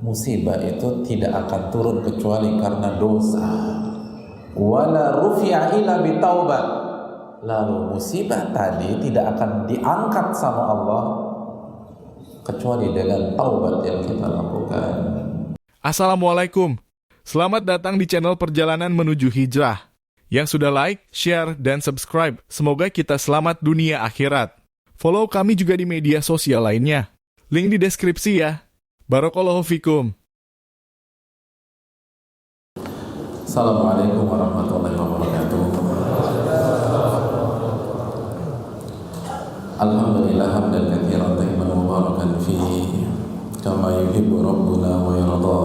musibah itu tidak akan turun kecuali karena dosa. Wala rufi'a illa bitaubat. Lalu musibah tadi tidak akan diangkat sama Allah kecuali dengan taubat yang kita lakukan. Assalamualaikum. Selamat datang di channel Perjalanan Menuju Hijrah. Yang sudah like, share, dan subscribe, semoga kita selamat dunia akhirat. Follow kami juga di media sosial lainnya. Link di deskripsi ya. Barakallahu fikum. Assalamualaikum warahmatullahi wabarakatuh. Alhamdulillah hamdan katsiran tayyiban mubarakan fihi kama yuhibbu rabbuna wa yarda.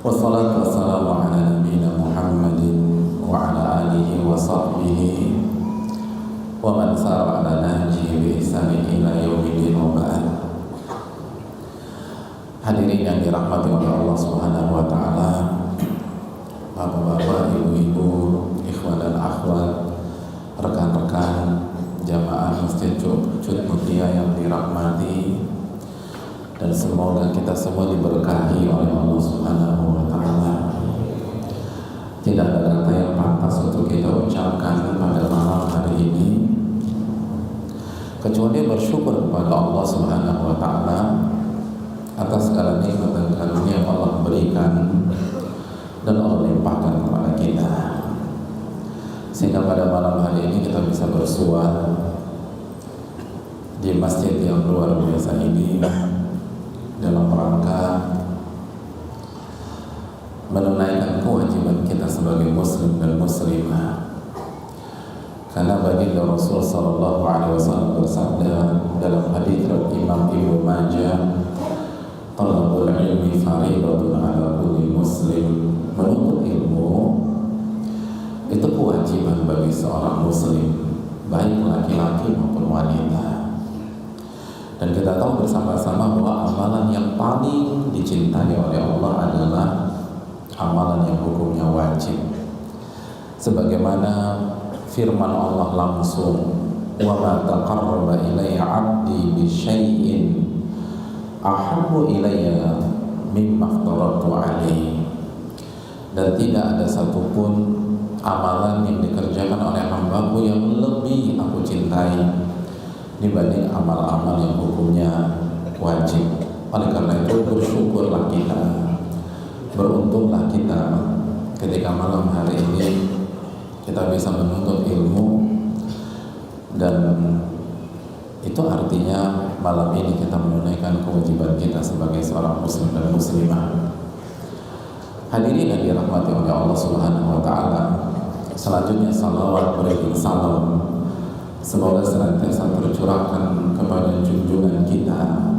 Wassalatu wassalamu ala nabiyyina Muhammadin wa ala alihi wa sahbihi wa man sara ala nahjihi bi ihsanin ila yaumiddin wa ba'd. Hadirin yang dirahmati oleh Allah Subhanahu wa taala, Bapak-bapak, ibu-ibu, ikhwan dan akhwat, rekan-rekan jamaah Masjid Cud Mutia yang dirahmati, dan semoga kita semua diberkahi oleh Allah Subhanahu wa taala. Tidak ada kata yang pantas untuk kita ucapkan pada malam hari ini kecuali bersyukur kepada Allah Subhanahu wa taala atas segala nikmat dan karunia yang Allah berikan dan Allah limpahkan kepada kita, sehingga pada malam hari ini kita bisa bersua di masjid yang luar biasa ini dalam rangka menunaikan kewajiban kita sebagai muslim dan muslimah. Karena baginda Rasul sallallahu alaihi wasallam bersabda dalam hadis riwayat Imam Ibnu Majah, talabul ilmi fariidatun ala kulli muslim. Menuntut ilmu itu kewajiban bagi seorang muslim, baik laki-laki maupun wanita. Dan kita tahu bersama-sama bahwa amalan yang paling dicintai oleh Allah adalah amalan yang hukumnya wajib. Sebagaimana firman Allah langsung, "Wa ma taqarraba ilayya 'abdi bi syai'in ahabbu ilayya mimma aftaratu 'alaihi." Dan tidak ada satupun amalan yang dikerjakan oleh hambaku yang lebih aku cintai dibanding amal-amal yang hukumnya wajib. Oleh karena itu bersyukurlah kita, beruntunglah kita ketika malam hari ini kita bisa menuntut ilmu, dan itu artinya malam ini kita menunaikan kewajiban kita sebagai seorang muslim dan muslimah. Hadirin yang dirahmati oleh Allah Subhanahu wa taala, selanjutnya salawat beriring salam semoga senantiasa tercurahkan kepada junjungan kita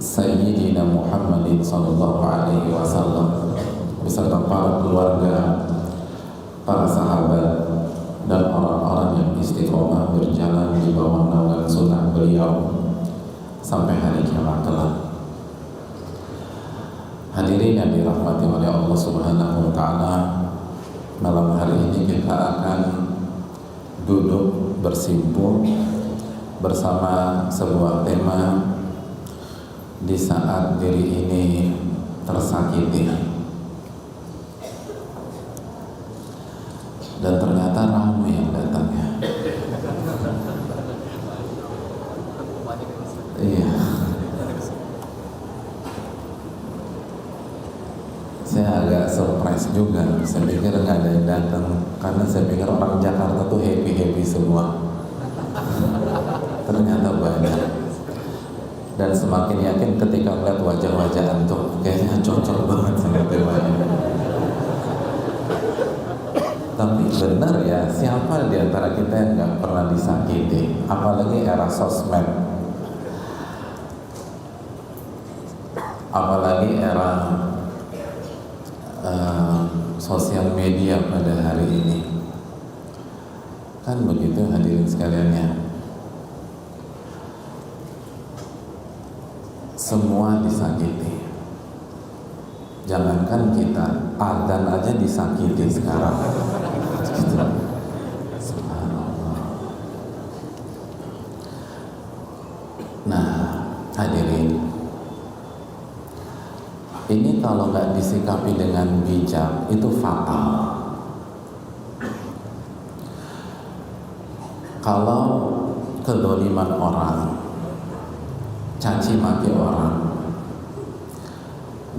Sayyidina Muhammadin sallallahu alaihi wasallam beserta para keluarga, para sahabat, dan orang-orang yang istiqomah berjalan di bawah naungan sunnah beliau sampai hari kiamat kelak. Hadirin yang dirahmati oleh Allah Subhanahu wa taala, malam hari ini kita akan duduk bersimpul bersama sebuah tema di saat diri ini tersakiti. Dan ternyata ramai yang datang ya. Iya. Saya agak surprise juga. Saya pikir nggak ada yang datang karena saya pikir orang Jakarta tuh happy semua. Ternyata banyak. Dan semakin yakin ketika melihat wajah-wajah antum, kayaknya cocok banget sama temanya. Tapi benar ya, siapa di antara kita yang nggak pernah disakiti? Apalagi era sosmed, apalagi era sosial media pada hari ini. Kan begitu hadirin sekalian ya. Semua disakiti. Jangankan kita, adzan aja disakiti sekarang. Gitu. Subhanallah. Nah, hadirin, Ini kalau nggak disikapi dengan bijak itu fatal. Kalau kedoliman orang, caci maki orang,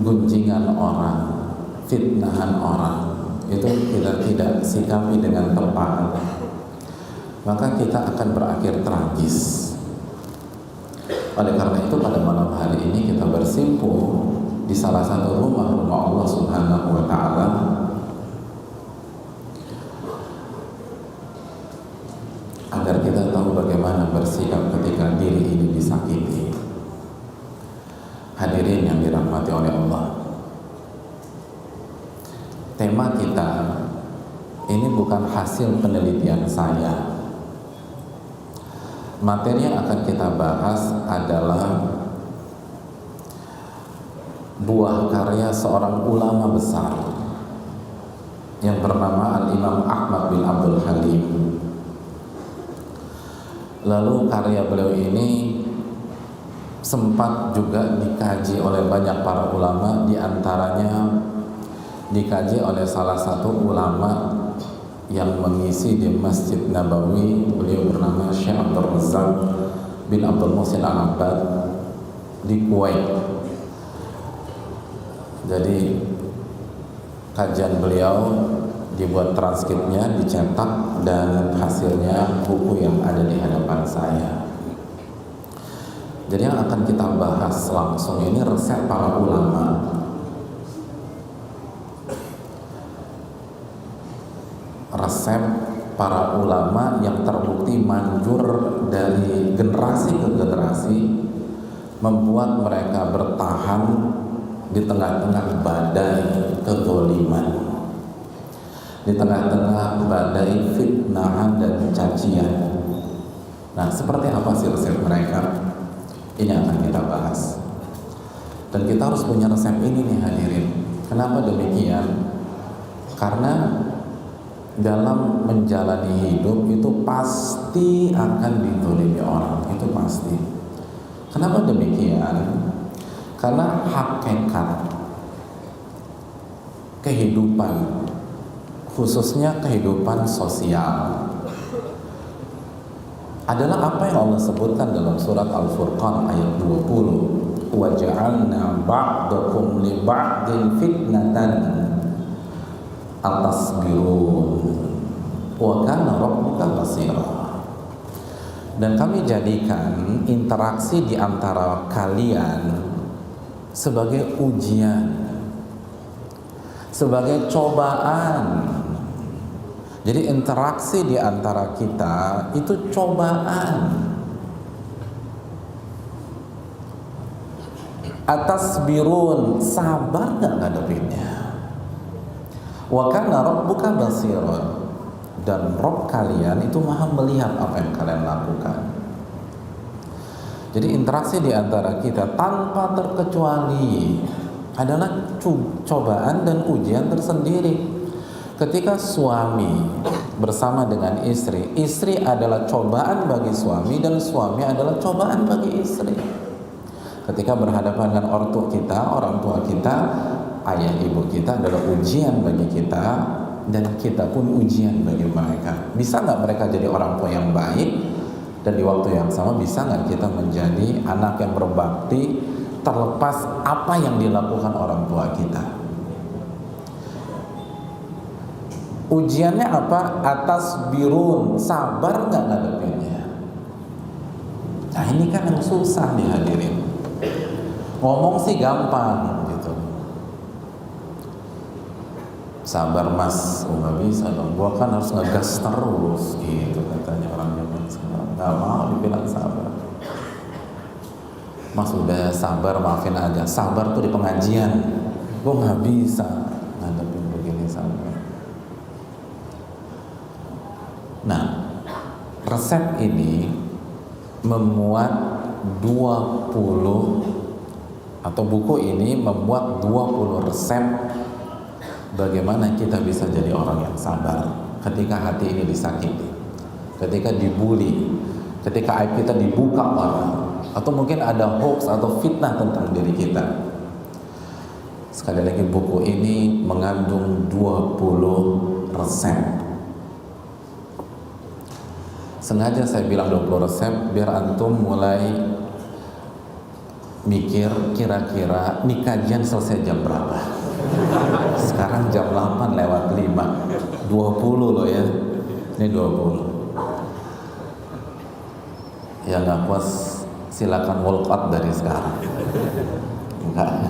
gunjingan orang, fitnahan orang, itu kita tidak sikapi dengan tepat, maka kita akan berakhir tragis. Oleh karena itu pada malam hari ini kita bersimpuh di salah satu rumah Allah Subhanahu wa Ta'ala agar kita tahu bagaimana bersikap ketika diri ini disakiti. Hadirin yang dirahmati oleh Allah, tema kita ini bukan hasil penelitian saya. Materi yang akan kita bahas adalah buah karya seorang ulama besar yang bernama Al-Imam Ahmad bin Abdul Halim. Lalu karya beliau ini sempat juga dikaji oleh banyak para ulama, di antaranya dikaji oleh salah satu ulama yang mengisi di Masjid Nabawi. Beliau bernama Syekh Abdul Razak bin Abdul Muhsin Al-Abbad di Kuwait. Jadi kajian beliau dibuat transkripnya, dicetak, dan hasilnya buku yang ada di hadapan saya. Jadi yang akan kita bahas langsung ini resep para ulama, resep para ulama yang terbukti manjur dari generasi ke generasi, membuat mereka bertahan di tengah-tengah badai kezaliman, di tengah-tengah badai fitnah dan cacian. Nah, seperti apa sih resep mereka? Ini yang akan kita bahas. Dan kita harus punya resep ini nih hadirin. Kenapa demikian? Karena dalam menjalani hidup itu pasti akan dizalimi orang, itu pasti. Kenapa demikian? Karena hakikat kehidupan, khususnya kehidupan sosial, adalah apa yang Allah sebutkan dalam surat Al-Furqan ayat 20. Wa ja'alna ba'dakum li ba'din fitnatan atasbirun wa kana rabbuka basira. Dan kami jadikan interaksi di antara kalian sebagai ujian, sebagai cobaan. Jadi interaksi di antara kita itu cobaan. Atasbirun, sabar gak ngadepinnya. Wa kana rabbuka basira, dan Rabb kalian itu maha melihat apa yang kalian lakukan. Jadi interaksi di antara kita tanpa terkecuali adalah cobaan dan ujian tersendiri. Ketika suami bersama dengan istri, istri adalah cobaan bagi suami dan suami adalah cobaan bagi istri. Ketika berhadapan dengan orang tua kita, ayah ibu kita adalah ujian bagi kita, dan kita pun ujian bagi mereka. Bisa nggak mereka jadi orang tua yang baik? Dan di waktu yang sama bisa nggak kita menjadi anak yang berbakti terlepas apa yang dilakukan orang tua kita? Ujiannya apa? Atas birun, sabar nggak ngadepinnya? Nah ini kan yang susah nih hadirin. Ngomong sih gampang gitu. Sabar mas, nggak bisa dong. Gua kan harus ngegas terus gitu katanya orang zaman sekarang. Nggak mau dibilang sabar. Mas udah sabar, maafin aja. Sabar tuh di pengajian. Gua nggak bisa ngadepin begini sabar. Nah, resep ini memuat 20 atau buku ini membuat 20 resep bagaimana kita bisa jadi orang yang sabar ketika hati ini disakiti, ketika dibully, ketika aib kita dibuka orang, atau mungkin ada hoax atau fitnah tentang diri kita. Sekali lagi, buku ini mengandung 20 resep. Sengaja saya bilang 20 resep biar antum mulai mikir kira-kira nih kajian selesai jam berapa. Sekarang jam 8 lewat 5, 20 loh ya. Ini 20. Ya nggak puas silakan walk out dari sekarang. Enggak ya.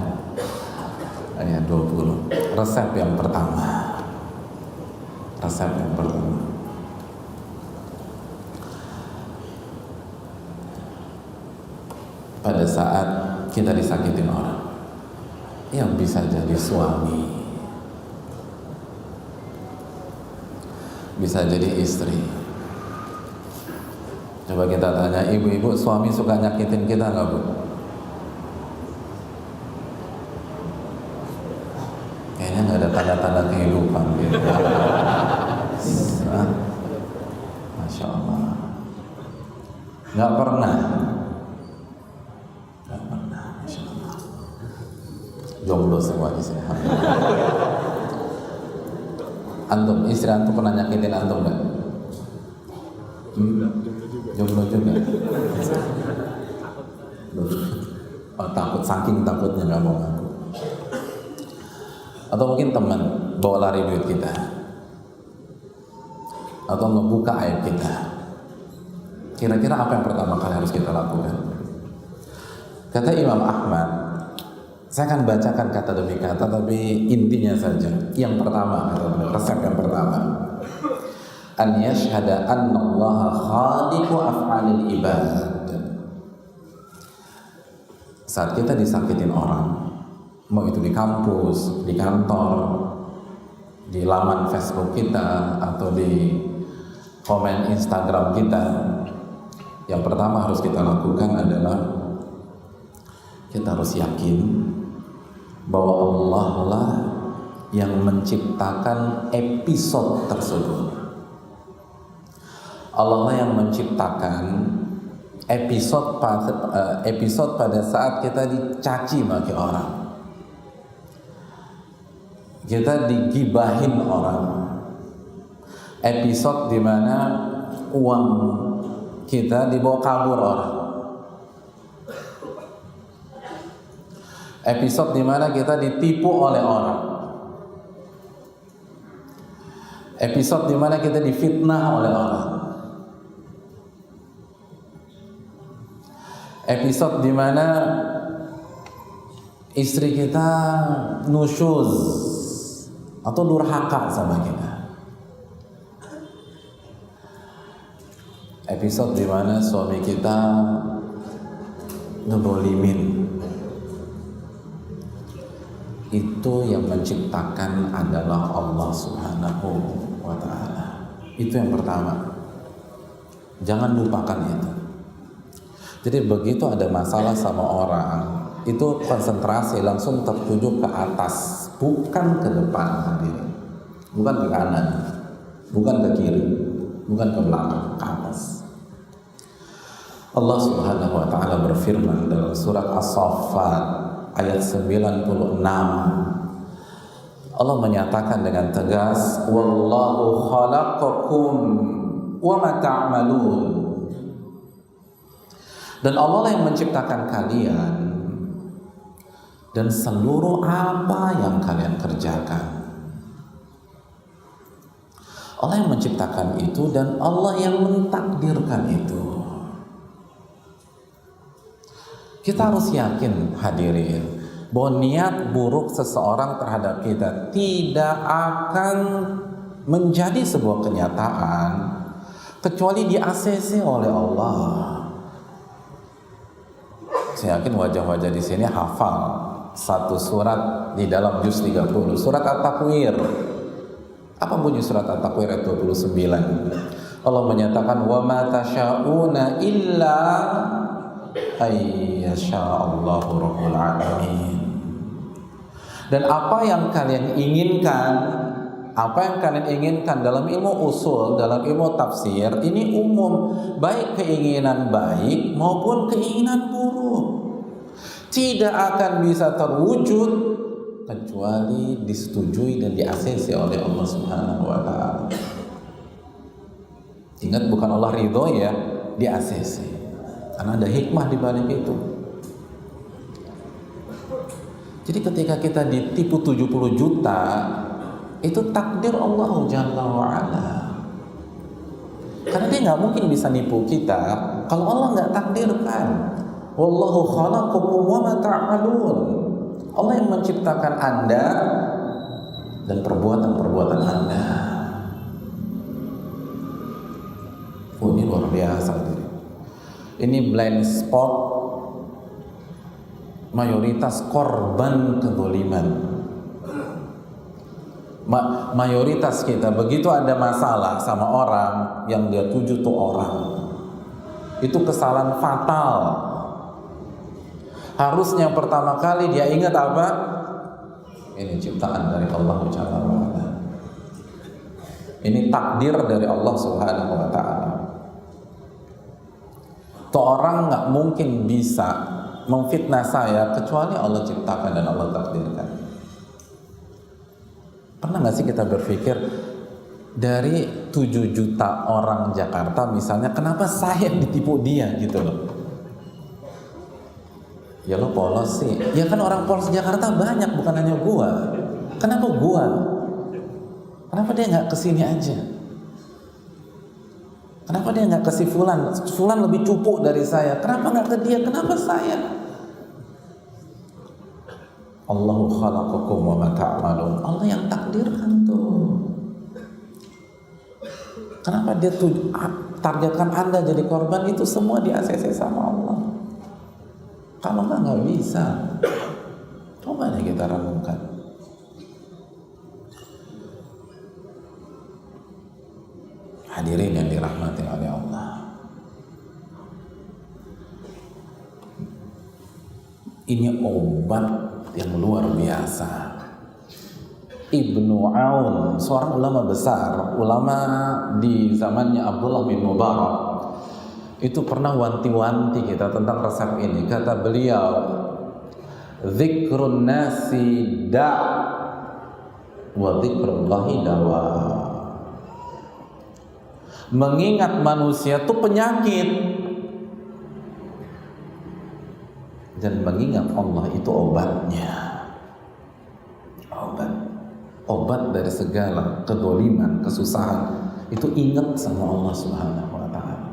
20. Resep yang pertama. Pada saat kita disakitin orang, yang bisa jadi suami, bisa jadi istri. Coba kita tanya ibu-ibu, suami suka nyakitin kita nggak, Bu? Kayaknya nggak ada tanda-tanda kehidupan gitu. Masya Allah. Nggak pernah. Masya Allah. Jomblo semua di sini. Antum, istri antum pernah nyakitin antum nggak? Jomblo juga. Oh, takut, saking takutnya nggak mau ngaku. Atau mungkin teman bawa lari duit kita, atau ngebuka aib kita. Kira-kira apa yang pertama kali harus kita lakukan? Kata Imam Ahmad, saya akan bacakan kata demi kata, tapi intinya saja. Yang pertama, resep yang pertama, an yashhada anna Allah khaliqu af'alil ibad. Saat kita disakitin orang, mau itu di kampus, di kantor, di laman Facebook kita, atau di komen Instagram kita, yang pertama harus kita lakukan adalah kita harus yakin bahwa Allah lah yang menciptakan episode tersebut. Allah lah yang menciptakan episode pada saat kita dicaci maki orang, kita digibahin orang, episode di mana uang kita dibawa kabur orang, episode di mana kita ditipu oleh orang, episode di mana kita difitnah oleh orang, episode di mana istri kita nusyuz atau durhaka sama kita, episode di mana suami kita ngedolimin. Itu yang menciptakan adalah Allah Subhanahu wa ta'ala. Itu yang pertama. Jangan lupakan itu. Jadi begitu ada masalah sama orang, itu konsentrasi langsung tertuju ke atas, bukan ke depan hadirin, bukan ke kanan, bukan ke kiri, bukan ke belakang, ke atas. Allah Subhanahu wa ta'ala berfirman dalam surat As-Saffat ayat 96. Allah menyatakan dengan tegas, wallahu khalaqakum wa ma ta'malun. Dan Allah yang menciptakan kalian dan seluruh apa yang kalian kerjakan. Allah yang menciptakan itu dan Allah yang mentakdirkan itu. Kita harus yakin hadirin bahwa niat buruk seseorang terhadap kita tidak akan menjadi sebuah kenyataan kecuali di-ACC oleh Allah. Saya yakin wajah-wajah di sini hafal satu surat di dalam juz 30, surat At-Takwir. Apa bunyi surat At-Takwir ayat 29? Allah menyatakan wa ma tasyauna illa ayyasha'allahu rabbul alamin. Dan apa yang kalian inginkan dalam ilmu usul, dalam ilmu tafsir, ini umum, baik keinginan baik maupun keinginan buruk. Tidak akan bisa terwujud kecuali disetujui dan di-ACC oleh Allah Subhanahu wa taala. Ingat, bukan Allah ridho ya, di-ACC. Karena ada hikmah di balik itu. Jadi ketika kita ditipu 70 juta, itu takdir Allah Jalla wa'ala. Karena dia nggak mungkin bisa nipu kita kalau Allah nggak takdirkan. Wallahu khalaqakum wa ma ta'malun. Allah yang menciptakan Anda dan perbuatan-perbuatan Anda. Oh, ini luar biasa. Ini blind spot mayoritas korban kezaliman. Mayoritas kita begitu ada masalah sama orang yang dia tuju tuh orang, itu kesalahan fatal. Harusnya pertama kali dia ingat apa? Ini ciptaan dari Allah Jalla wa'ala. Ini takdir dari Allah Subhanahu wa ta'ala. Tuh orang gak mungkin bisa memfitnah saya kecuali Allah ciptakan dan Allah takdirkan. Pernah gak sih kita berpikir, dari 7 juta orang Jakarta misalnya, kenapa saya ditipu dia gitu loh? Ya lo polos sih. Ya kan orang polos Jakarta banyak, bukan hanya gua. Kenapa gua? Kenapa dia nggak kesini aja? Kenapa dia nggak ke si Fulan? Fulan lebih cupu dari saya. Kenapa nggak ke dia? Kenapa saya? Allahu khalaqakum wa ma ta'malun. Allah yang takdirkan tuh. Kenapa dia tuh targetkan Anda jadi korban? Itu semua di-ACC sama Allah. Kalau nggak bisa. Coba deh kita renungkan. Hadirin yang dirahmati oleh Allah. Ini obat yang luar biasa. Ibnu Aun, seorang ulama besar, ulama di zamannya Abdullah bin Mubarak, itu pernah wanti-wanti kita tentang resep ini. Kata beliau, dzikrun nasi da' wa dzikrullahi dawa. Mengingat manusia itu penyakit, dan mengingat Allah itu obatnya. Obat dari segala kedoliman, kesusahan, itu ingat sama Allah Subhanahu wa ta'ala.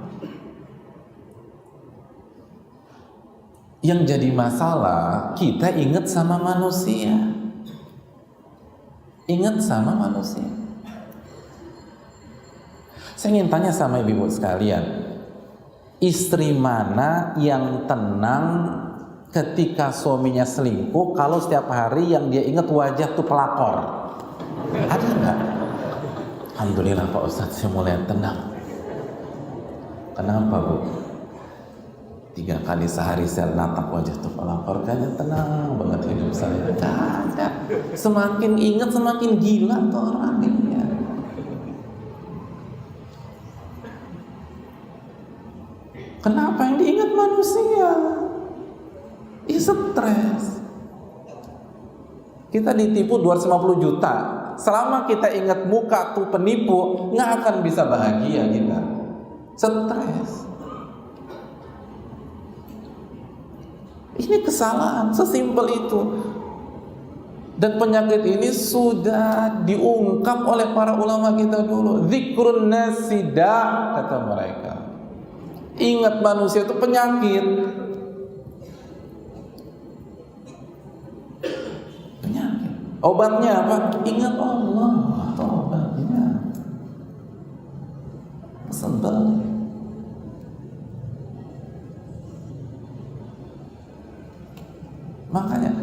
Yang jadi masalah, kita ingat sama manusia. Ingat sama manusia. Saya ingin tanya sama ibu-ibu sekalian, istri mana yang tenang ketika suaminya selingkuh kalau setiap hari yang dia ingat wajah tuh pelakor? Ada nggak? Alhamdulillah Pak Ustadz, saya mulai tenang. Kenapa Bu? 3 kali sehari saya natap wajah tuh pelakor, kayaknya tenang banget hidup saya. Gak ada. Semakin ingat semakin gila tuh orang ini. Kenapa yang diingat manusia? Stres. Kita ditipu 250 juta. Selama kita ingat muka tuh penipu, nggak akan bisa bahagia kita. Stres. Ini kesalahan, sesimpel itu. Dan penyakit ini sudah diungkap oleh para ulama kita dulu. Dzikrun nasida, kata mereka. Ingat manusia itu penyakit. Penyakit. Obatnya apa? Ingat Allah. Itu obatnya. Sebel. Makanya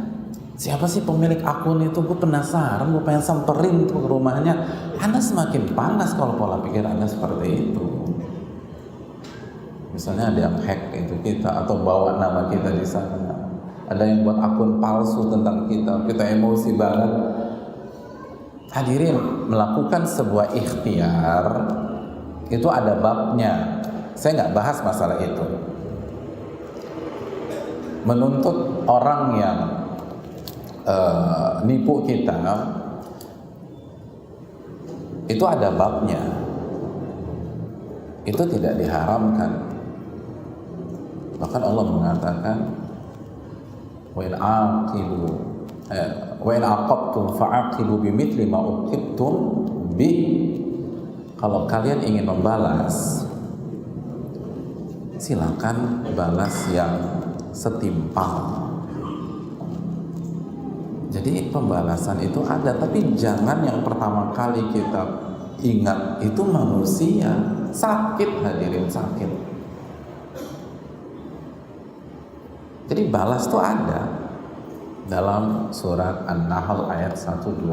siapa sih pemilik akun itu? Gue penasaran, gue pengen samperin tuh ke rumahnya. Anda semakin panas kalau pola pikir Anda seperti itu. Misalnya ada yang hack itu kita, atau bawa nama kita di sana. Ada yang buat akun palsu tentang kita emosi banget. Hadirin, melakukan sebuah ikhtiar itu ada babnya. Saya nggak bahas masalah itu. Menuntut orang yang nipu kita, itu ada babnya. Itu tidak diharamkan. Bahkan Allah mengatakan, wa in aqabtum fa'aqibu bimithli ma uqibtum bi. Kalau kalian ingin membalas, silakan balas yang setimpal. Jadi pembalasan itu ada, tapi jangan yang pertama kali kita ingat itu manusia. Sakit, hadirin, sakit. Jadi balas itu ada dalam surat An-Nahl ayat 126.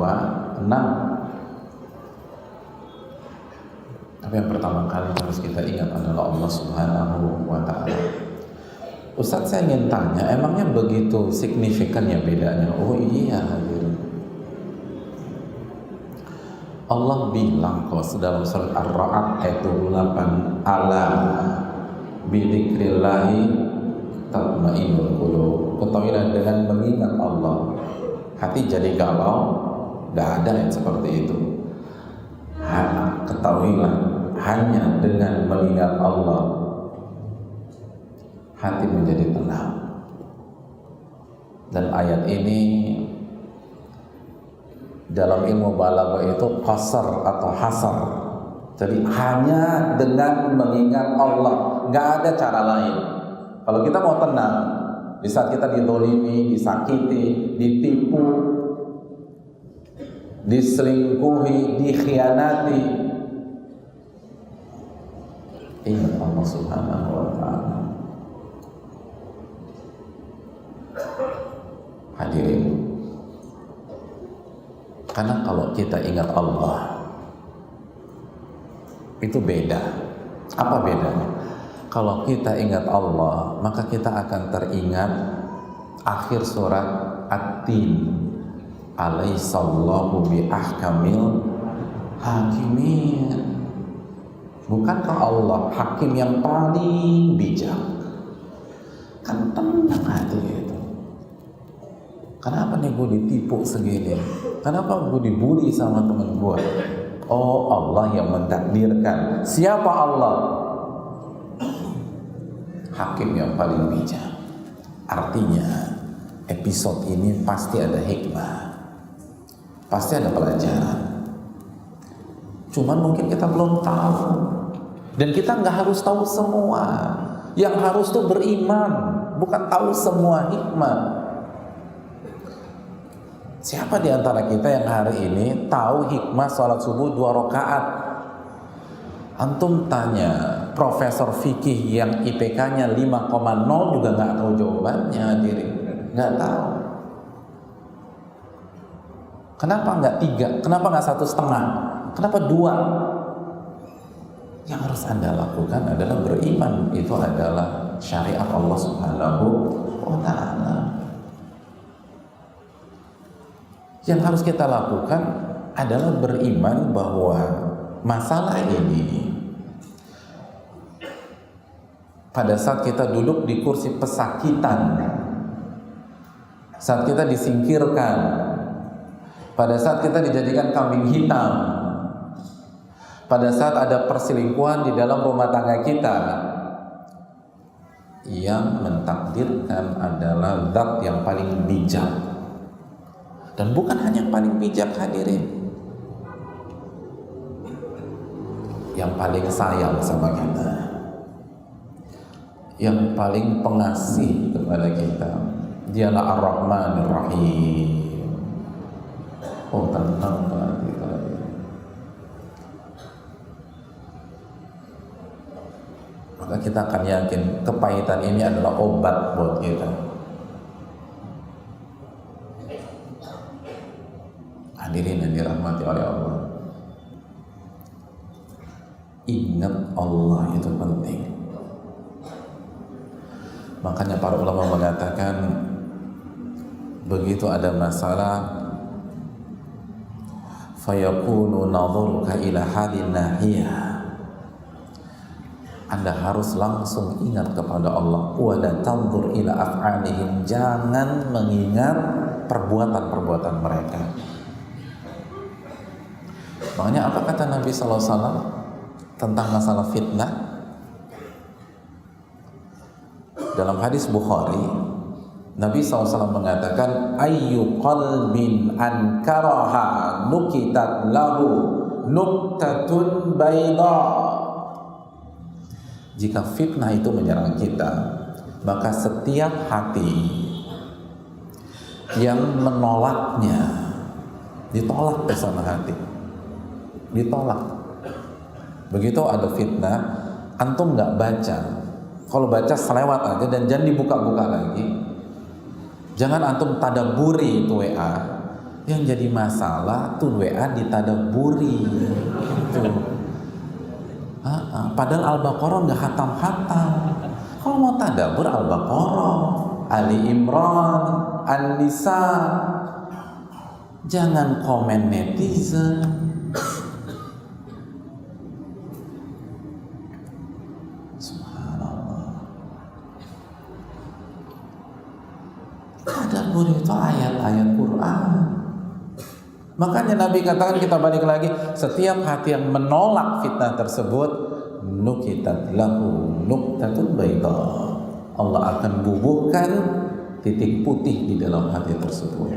Tapi yang pertama kali harus kita ingat adalah Allah Subhanahu wa Ta'ala. Ustaz, saya ingin tanya, emangnya begitu signifikannya bedanya? Oh iya, hadirin. Allah bilang kok dalam surat Ar-Ra'd ayat 28, ala bidzikrillahi tatma'innul qulub. Ketahuilah dengan mengingat Allah hati jadi galau. Tidak ada yang seperti itu. Ketahuilah hanya dengan mengingat Allah hati menjadi tenang. Dan ayat ini dalam ilmu balaghah itu qasar atau hasar. Jadi hanya dengan mengingat Allah, nggak ada cara lain. Kalau kita mau tenang, di saat kita didolimi, disakiti, ditipu, diselingkuhi, dikhianati, ingat Allah Subhanahu wa Ta'ala. Hadirin, karena kalau kita ingat Allah itu beda. Apa bedanya? Kalau kita ingat Allah, maka kita akan teringat akhir surat At-Tin, alaihissallahu bi ahkamil hakimin. Bukankah Allah hakim yang paling bijak? Kan tenang hati itu. Kenapa nih gue ditipu segini? Kenapa gue dibully sama temen gue? Oh, Allah yang mentakdirkan. Siapa Allah? Hakim yang paling bijak. Artinya episode ini pasti ada hikmah, pasti ada pelajaran. Cuman mungkin kita belum tahu. Dan kita nggak harus tahu semua. Yang harus tuh beriman, bukan tahu semua hikmah. Siapa di antara kita yang hari ini tahu hikmah sholat subuh 2 rakaat? Antum tanya profesor fikih yang IPK-nya 5,0 juga nggak tahu jawabannya, diri nggak tahu. Kenapa nggak 3? Kenapa nggak 1,5? Kenapa 2? Yang harus Anda lakukan adalah beriman. Itu adalah syariat Allah Subhanahu wa Ta'ala. Yang harus kita lakukan adalah beriman bahwa masalah ini pada saat kita duduk di kursi pesakitan, saat kita disingkirkan, pada saat kita dijadikan kambing hitam, pada saat ada perselingkuhan di dalam rumah tangga kita, yang mentakdirkan adalah zat yang paling bijak. Dan bukan hanya yang paling bijak, hadirin, yang paling sayang sama kita, yang paling pengasih kepada kita. Dialah Ar-Rahmanir Rahim. Oh, tenang banget kita. Maka kita akan yakin kepahitan ini adalah obat buat kita. Hadirin yang dirahmati oleh Allah, ingat Allah itu penting. Makanya para ulama mengatakan, begitu ada masalah, fayakunu nadhuruka ila hadin nahiyah, Anda harus langsung ingat kepada Allah. Wa la tanzur ila af'alihim, jangan mengingat perbuatan-perbuatan mereka. Makanya apa kata Nabi SAW tentang masalah fitnah? Dalam hadis Bukhari, Nabi SAW mengatakan, ayyu qalbin ankaraha nukitat lahu nuktatun bayda. Jika fitnah itu menyerang kita, maka setiap hati yang menolaknya ditolak bersama hati, ditolak. Begitu ada fitnah, antum nggak baca. Kalau baca selewat aja dan jangan dibuka-buka lagi. Jangan antum tadaburi itu WA. Yang jadi masalah tuh WA ditadaburi. Gitu. Padahal Al-Baqarah nggak hatam-hatam. Kalau mau tadabur Al-Baqarah, Ali Imran, An-Nisa. Jangan komen netizen. Tadabbur itu ayat-ayat Quran. Makanya Nabi katakan, kita balik lagi, setiap hati yang menolak fitnah tersebut, nukitat lahu nuktatun bayda. Allah akan bubuhkan titik putih di dalam hati tersebut.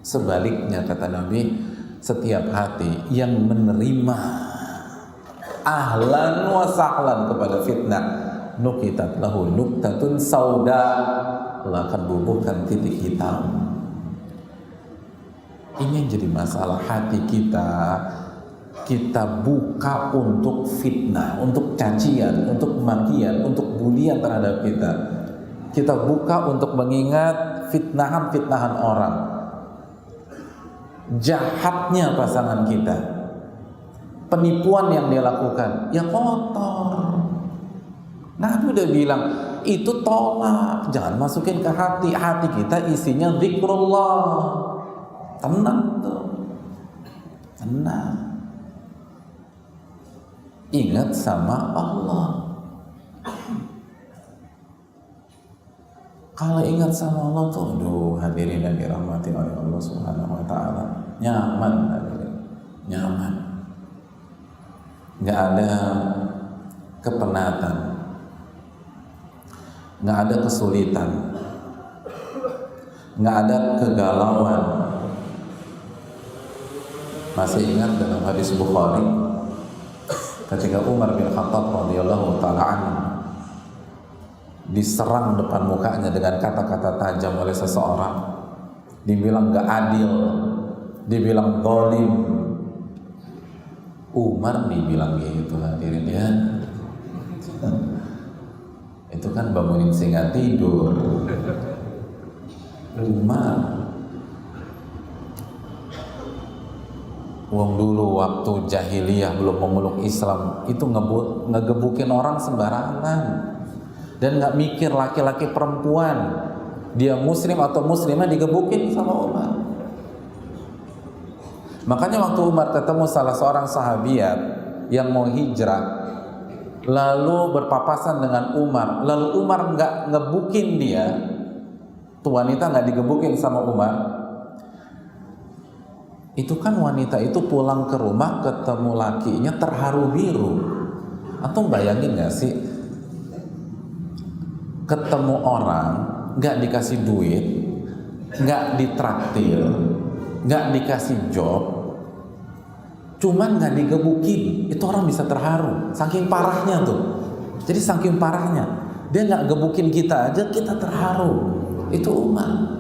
Sebaliknya kata Nabi, setiap hati yang menerima ahlan wa sahlan kepada fitnah, nukitat lahu nuktatun sauda. Allah akan bubuhkan titik hitam. Ini yang jadi masalah hati kita. Kita buka untuk fitnah, untuk cacian, untuk makian, untuk bulian terhadap kita. Kita buka untuk mengingat fitnahan-fitnahan orang, jahatnya pasangan kita, penipuan yang dia lakukan, ya kotor. Nabi udah bilang, itu tolak, jangan masukin ke hati. Hati kita isinya zikrullah. Tenang tuh, tenang. Ingat sama Allah. Kalau ingat sama Allah tuh, aduh, hadirin yang dirahmati oleh Allah Subhanahu wa Ta'ala, nyaman, hadirin, nyaman. Nggak ada kepenatan, nggak ada kesulitan, nggak ada kegalauan. Masih ingat dalam hadis Bukhari ketika Umar bin Khattab radhiyallahu taala anhu diserang depan mukanya dengan kata-kata tajam oleh seseorang, dibilang nggak adil, dibilang zalim. Umar dibilang gitu, hadirin ya. Itu kan bangunin singa tidur. Umar, wong dulu waktu jahiliyah belum memeluk Islam itu ngegebukin orang sembarangan dan nggak mikir laki-laki perempuan, dia muslim atau muslimah digebukin sama Umar. Makanya waktu Umar ketemu salah seorang sahabiat yang mau hijrah, lalu berpapasan dengan Umar, lalu Umar nggak ngebukin dia, tuh wanita nggak digebukin sama Umar. Itu kan wanita itu pulang ke rumah ketemu lakinya terharu biru. Antum bayangin gak sih, ketemu orang gak dikasih duit, gak ditraktir, gak dikasih job, cuman gak digebukin, itu orang bisa terharu. Saking parahnya tuh. Jadi saking parahnya, dia gak gebukin kita aja kita terharu. Itu Umar.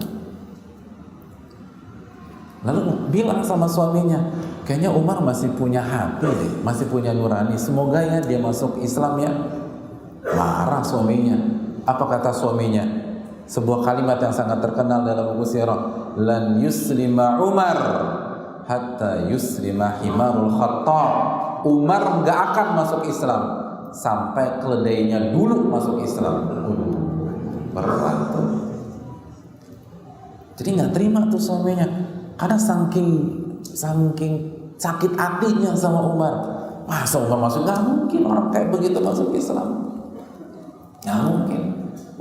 Lalu bilang sama suaminya, kayaknya Umar masih punya hati deh, masih punya nurani, semoga ya dia masuk Islam ya. Marah suaminya. Apa kata suaminya? Sebuah kalimat yang sangat terkenal dalam buku sirah, lan yuslima Umar hatta yuslima himarul Khattab. Umar gak akan masuk Islam sampai keledainya dulu masuk Islam. Berat tuh. Jadi gak terima tuh suaminya, karena saking sakit hatinya sama Umar. Masa Umar masuk? Gak mungkin orang kayak begitu masuk Islam. Gak mungkin.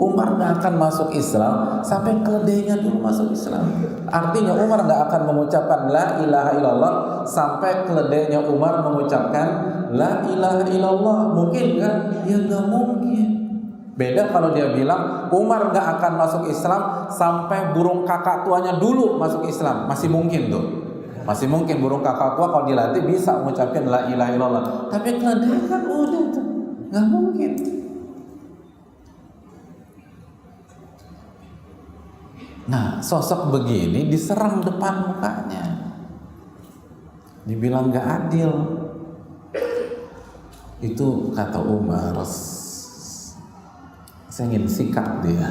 Umar nggak akan masuk Islam sampai keledainya dulu masuk Islam. Artinya Umar nggak akan mengucapkan la ilaha illallah sampai keledainya Umar mengucapkan la ilaha illallah. Mungkin kan? Ya nggak mungkin. Beda kalau dia bilang Umar nggak akan masuk Islam sampai burung kakak tuanya dulu masuk Islam. Masih mungkin tuh. Masih mungkin burung kakak tua kalau dilatih bisa mengucapkan la ilaha illallah. Tapi keledai kan udah tuh, nggak mungkin. Nah, sosok begini diserang depan mukanya, dibilang nggak adil. Itu kata Umar, saya ingin sikat dia.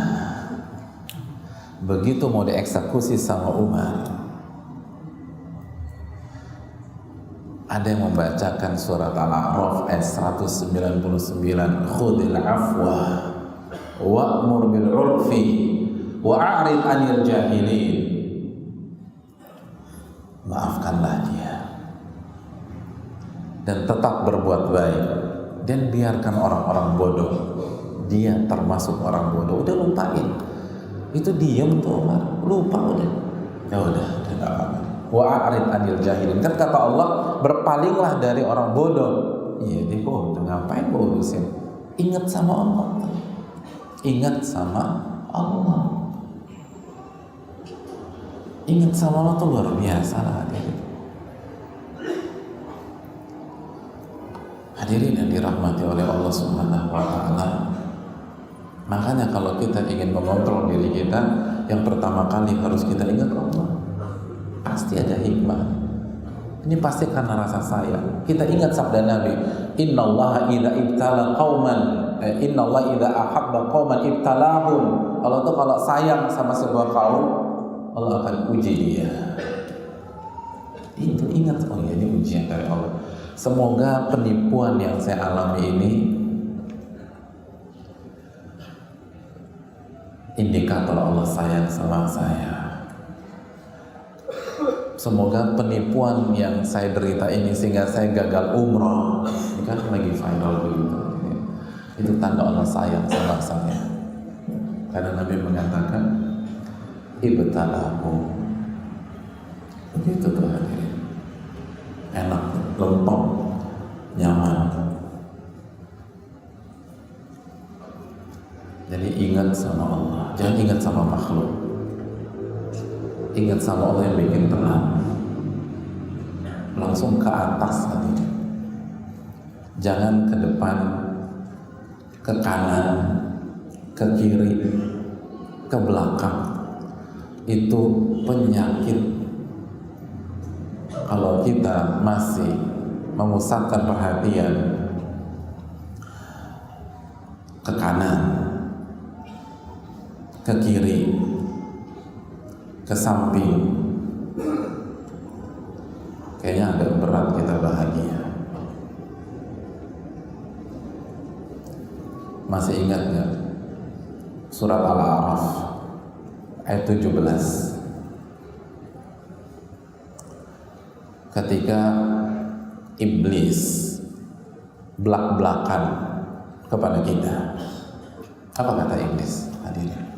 Begitu mau dieksekusi sama Umar, ada yang membacakan surat Al-A'raf ayat 199, khudil afwa wa'mur bil urfi wa'arid 'anil jahilin. Maafkanlah dia dan tetap berbuat baik, dan biarkan orang-orang bodoh. Dia termasuk orang bodoh. Udah lupain. Itu diam tuh Umar. Lupa udah. Ya udah enggak apa-apa. Wa'arid 'anil jahilin. Kan kata Allah, berpalinglah dari orang bodoh. Iya, dia bodoh. Ngapain bodohin? Ingat sama Allah. Ingat sama Allah. Ingat sama Allah tuh luar biasa lah. Hadirin yang dirahmati oleh Allah Subhanahu wa Ta'ala. Makanya kalau kita ingin mengontrol diri kita, yang pertama kali harus kita ingat Allah. Pasti ada hikmah. Ini pasti karena rasa sayang. Kita ingat sabda Nabi, Innallaha idza ibtala qauman, Innallaha idza ahabba qauman ibtalahum. Allah tuh kalau sayang sama sebuah kaum, Allah akan uji dia. Itu ingat, oh ya, ini ujian dari Allah. Semoga penipuan yang saya alami ini indikator Allah sayang sama saya. Semoga penipuan yang saya derita ini sehingga saya gagal umroh, ini kan lagi viral begitu. Itu tanda Allah sayang sama saya. Karena Nabi mengatakan, ibtalahu. Begitu tuh hadirin. Enak, lempeng, nyaman. Jadi ingat sama Allah, jangan ingat sama makhluk. Ingat sama Allah yang bikin tenang. Langsung ke atas tadi. Jangan ke depan, ke kanan, ke kiri, ke belakang. Itu penyakit kalau kita masih memusatkan perhatian ke kanan, ke kiri, ke samping. Kayaknya agak berat kita bahagia. Masih ingat gak surat Al-A'raf ayat 17, ketika iblis belak-belakan kepada kita? Apa kata iblis? Hadirin,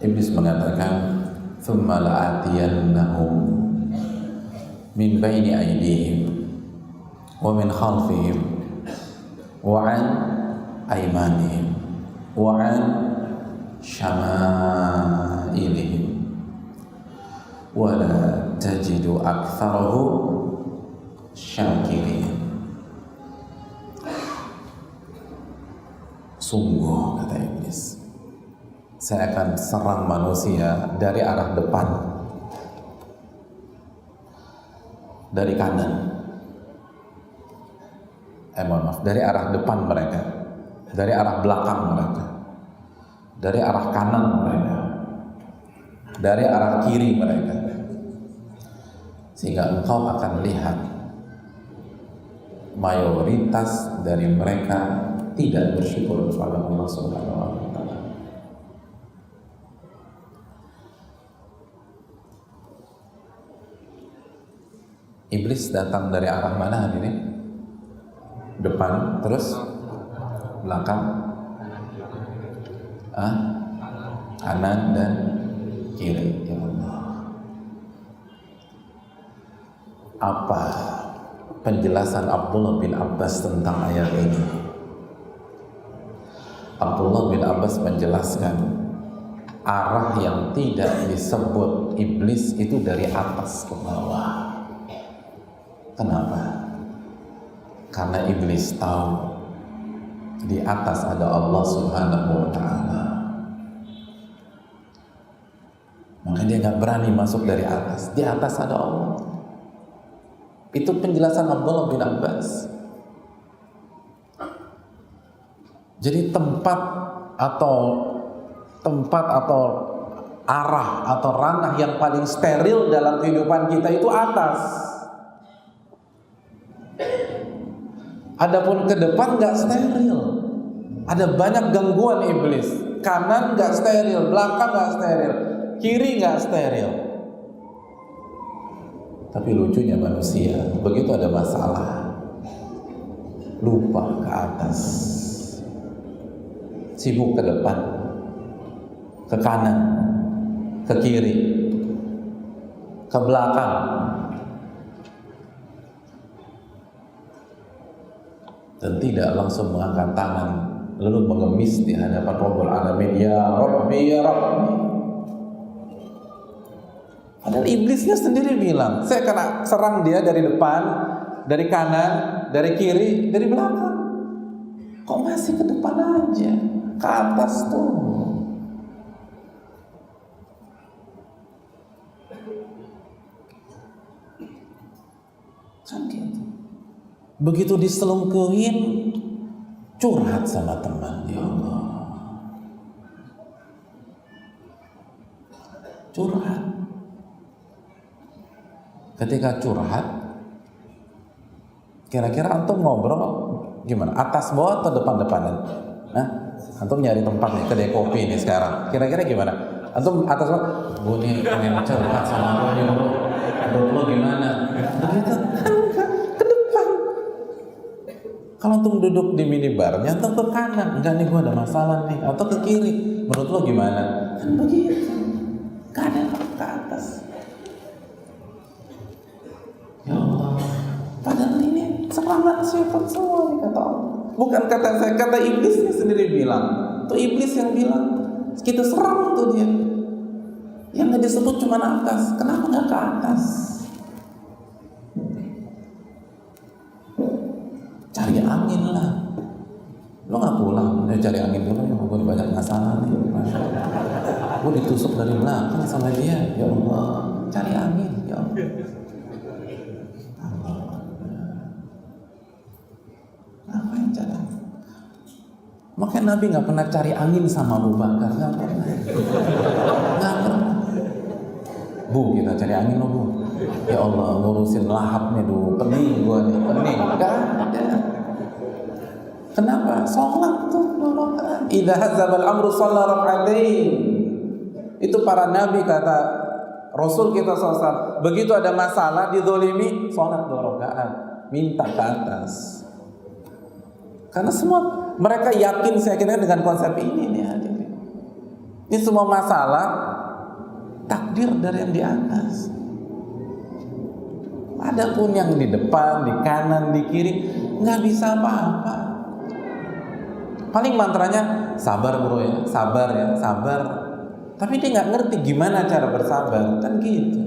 iblis mengatakan, "Tsumma la'atiyannahum min baini aydihim wa min khalfihim wa 'an aymanihim wa 'an syama'ilihim wa la tajidu aktsarahum syakirin." Sungguh, kata iblis, saya akan serang manusia dari arah depan, dari kanan, dari arah depan mereka, dari arah belakang mereka, dari arah kanan mereka, dari arah kiri mereka, sehingga engkau akan lihat mayoritas dari mereka tidak bersyukur kepada Allah Subhanahu wa Ta'ala. Iblis datang dari arah mana hadirin? Depan, terus belakang, Kanan dan kiri. Ya Allah. Apa penjelasan Abdullah bin Abbas tentang ayat ini? Abdullah bin Abbas menjelaskan arah yang tidak disebut iblis itu dari atas ke bawah. Kenapa? Karena iblis tahu di atas ada Allah Subhanahu wa ta'ala, maka dia gak berani masuk dari atas. Di atas ada Allah. Itu penjelasan Abdullah bin Abbas. Jadi tempat atau arah atau ranah yang paling steril dalam kehidupan kita itu atas. Adapun ke depan nggak steril. Ada banyak gangguan iblis. Kanan nggak steril, belakang nggak steril, kiri nggak steril. Tapi lucunya manusia, begitu ada masalah, lupa ke atas, sibuk ke depan, ke kanan, ke kiri, ke belakang. Dan tidak langsung mengangkat tangan lalu mengemis di hadapan Rabbul Alamin, ya Rabbi ya Rabbi. Padahal iblisnya sendiri bilang, saya kena serang dia dari depan, dari kanan, dari kiri, dari belakang. Kok masih ke depan aja, ke atas tuh. Kan gitu. Begitu diselungkuhin, curhat sama teman. Ya Allah, curhat. Ketika curhat, kira-kira antum ngobrol gimana? Atas bawah atau depan-depanan? Antum nyari tempat nih, kedai kopi nih sekarang. Kira-kira gimana? Antum atas bawah, gue nih pengen curhat sama lo, menurut lo gimana? Begitu, ke depan. Kalau antum duduk di minibarnya, antum ke kanan, enggak nih gue ada masalah nih, atau ke kiri, menurut lo gimana? Kan begitu, kanan ke atas. Ya Allah, padahal ini selamat sifat semua nih kata Allah. Bukan kata saya, kata iblisnya sendiri bilang. Itu iblis yang bilang, kita serang tuh dia. Yang nggak disebut cuma atas, kenapa nggak ke atas? Cari angin lah. Lo nggak pulang, cari angin dulu. Ya gue banyak masalah nih. Gue ditusuk dari belakang sama dia. Ya Allah, cari angin. Ya Allah. Ngapain cara? Makanya Nabi nggak pernah cari angin sama Abu Bakar, nggak pernah. Bu, kita cari angin loh Bu. Ya Allah, ngurusin lahap nih dulu, pening gue nih, pening. Nggak ada. Kenapa? Sholat tuh rakaat. Idza hadzabal amru shalla rak'atain. Itu para nabi kata Rasul kita SAW. Begitu ada masalah dizolimi, sholat 2 rakaat, minta ke atas. Karena semua mereka yakin, saya kira dengan konsep ini nih hadirin. Ini semua masalah takdir dari yang di atas. Adapun yang di depan, di kanan, di kiri nggak bisa apa-apa. Paling mantranya sabar bro ya, sabar ya, sabar. Tapi dia nggak ngerti gimana cara bersabar, kan gitu.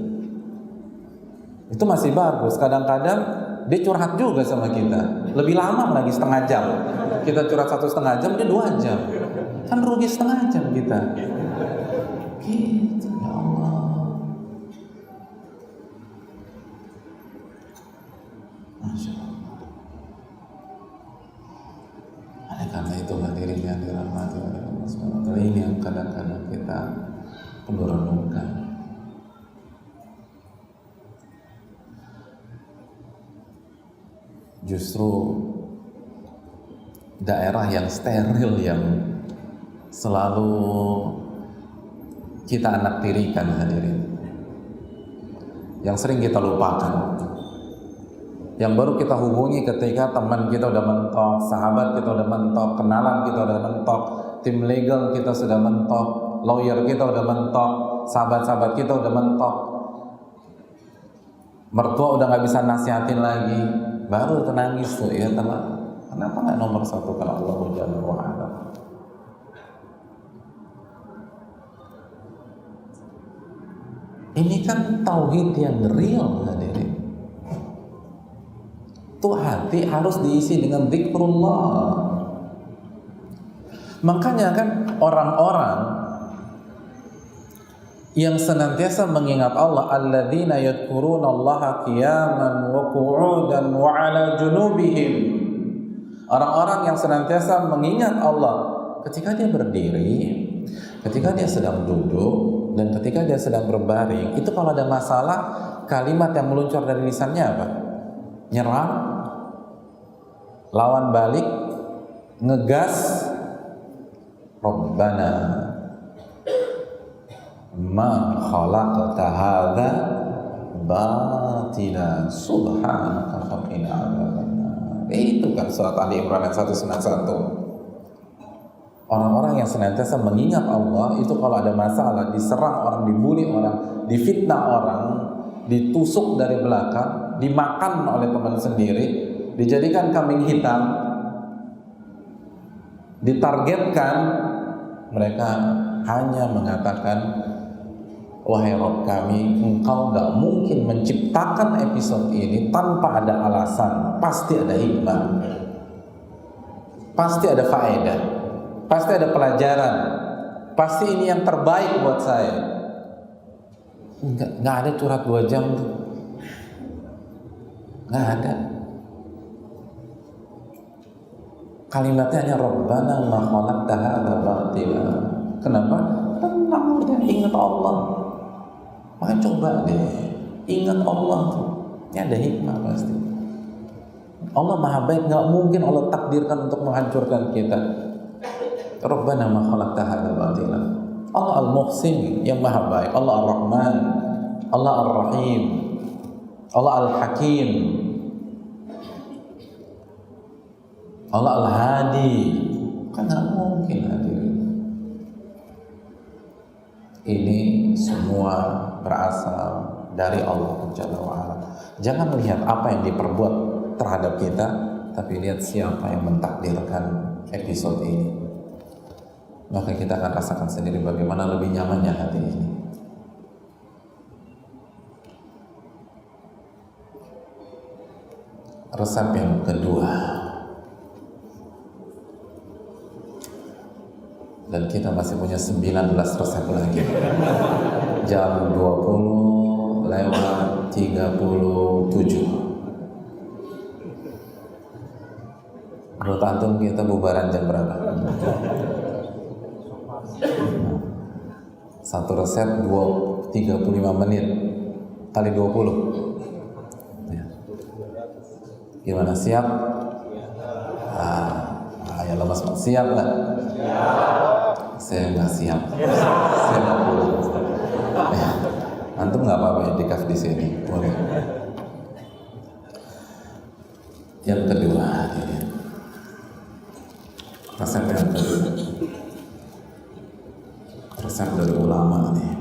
Itu masih bagus. Kadang-kadang dia curhat juga sama kita, lebih lama lagi, setengah jam. Kita curhat 1,5 jam, dia 2 jam. Kan rugi 1/2 jam kita. Gitu, ya Allah. Masya Allah. Oleh karena itu hadirin yang dirahmati oleh Allah SWT, ini yang kadang-kadang kita perlu renungkan. Justru daerah yang steril yang selalu kita anak tirikan hadirin, yang sering kita lupakan, yang baru kita hubungi ketika teman kita udah mentok, sahabat kita udah mentok, kenalan kita udah mentok, tim legal kita sudah mentok, lawyer kita udah mentok, sahabat-sahabat kita udah mentok, mertua udah nggak bisa nasihatin lagi, baru itu nangis tuh, ya teman. Kenapa nggak nomor satu kalau Allah Jalla wa Ala? Ini kan tauhid yang real, hadirin. Tuh hati harus diisi dengan zikrullah. Makanya kan orang-orang yang senantiasa mengingat Allah, alladzina yadhkurunallaha qiyaman wa qu'udan wa 'ala junubihim. Orang-orang yang senantiasa mengingat Allah ketika dia berdiri, ketika dia sedang duduk, dan ketika dia sedang berbaring. Itu kalau ada masalah, kalimat yang meluncur dari lisannya apa? Nyerang, lawan balik, ngegas, Rabbana ma khalaqta hadza batila subhanaka faqina adzabannar. Itu kan surat Ali Imran 191. Orang-orang yang senantiasa mengingat Allah itu kalau ada masalah, diserang orang, dibully orang, difitnah orang, ditusuk dari belakang, dimakan oleh teman sendiri, dijadikan kambing hitam, ditargetkan, mereka hanya mengatakan, wahai Rabb kami, Engkau gak mungkin menciptakan episode ini tanpa ada alasan. Pasti ada hikmah, pasti ada faedah, pasti ada pelajaran, pasti ini yang terbaik buat saya. Nggak ada curhat 2 jam tuh, nggak ada. Kalimatnya hanya Rabbana ma khalaqta hadza batila. Kenapa? Tenang udah, ingat Allah. Maka coba deh ingat Allah tuh, ini ada hikmah pasti. Allah maha baik, nggak mungkin Allah takdirkan untuk menghancurkan kita. Rabbana ma khalaqta hadza batila. Allah Al-Muhsin yang maha baik, Allah Ar-Rahman, Allah Ar-Rahim, Allah Al-Hakim, Allah Al-Hadi. Kan nggak mungkin hadirin. Ini semua berasal dari Allah Jalla wa Ala. Jangan melihat apa yang diperbuat terhadap kita, tapi lihat siapa yang mentakdirkan episode ini. Maka kita akan rasakan sendiri bagaimana lebih nyamannya hati ini. Resep yang kedua, dan kita masih punya 19 resep lagi. Jam 20:37. Menurut antum kita bubaran jam berapa? Satu resep 35 menit kali 20. Ya. Gimana, siap? Ya lemas, siap nggak? Saya nggak siap. Saya mau pulang. Ya. Antum nggak apa-apa itikaf di sini, boleh. Yang kedua, resep yang kedua, resep dari ulama nih.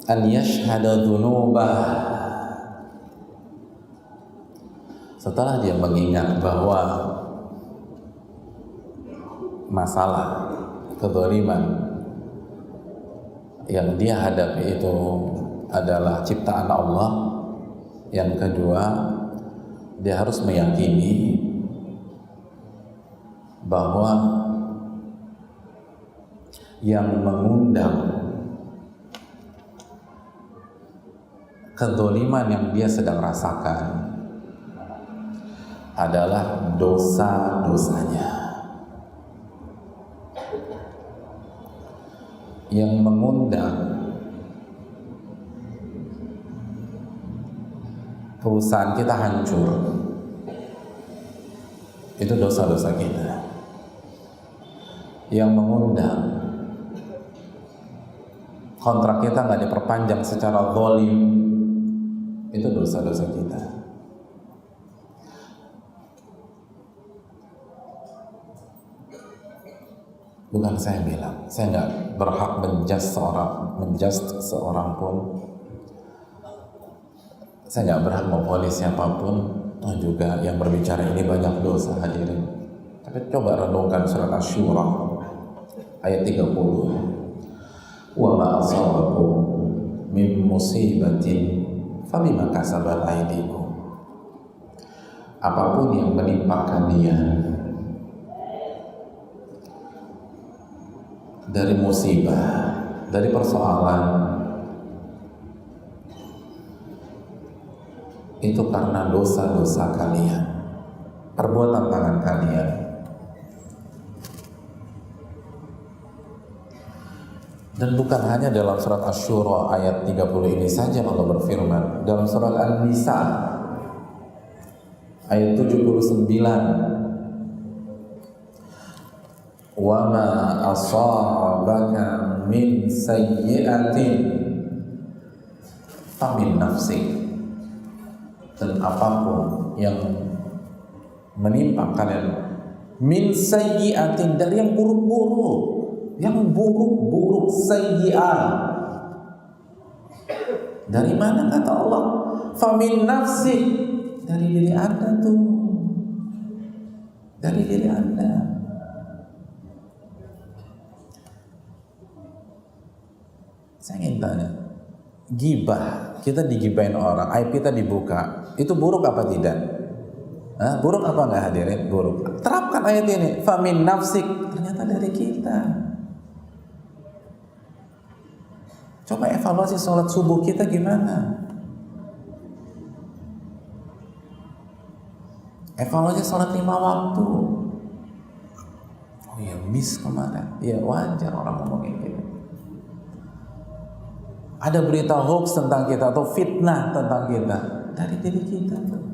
An yashhada dzunubah. Setelah dia mengingat bahwa masalah kezaliman yang dia hadapi itu adalah ciptaan Allah. Yang kedua, dia harus meyakini bahwa yang mengundang kezaliman yang dia sedang rasakan adalah dosa-dosanya. Yang mengundang perusahaan kita hancur itu dosa-dosa kita. Yang mengundang kontrak kita nggak diperpanjang secara zalim itu dosa-dosa kita. Bukan saya bilang, saya nggak berhak menjudge seorang pun. Saya nggak berhak memvonis siapapun. Juga yang berbicara ini banyak dosa, hadirin. Tapi coba renungkan surat Asy-Syura ayat 30. Wa ma asabakum min musibatin fabima kasabat aydikum. Apapun yang menimpa kalian dari musibah, dari persoalan, itu karena dosa-dosa kalian, perbuatan tangan kalian. Dan bukan hanya dalam surat Asy-Syura ayat 30 ini saja Allah berfirman. Dalam surat An-Nisa ayat 79, wa ma asabaka min sayyi'atin famin nafsik. Dan apapun yang menimpa kalian min sayyi'atin, dari yang buruk-buruk, sayyi'ah, dari mana kata Allah? Famin nafsik, dari diri Anda tuh, dari diri Anda. Saya ingin tanya, gibah, kita digibahin orang, aib kita dibuka, itu buruk apa tidak? Buruk apa enggak hadirin? Buruk. Terapkan ayat ini, famin nafsik, ternyata dari kita. Coba evaluasi sholat subuh kita gimana? Evaluasi sholat 5 waktu. Oh ya, miss kemarin. Ya wajar orang ngomongin gitu. Ada berita hoax tentang kita atau fitnah tentang kita, dari diri kita tuh.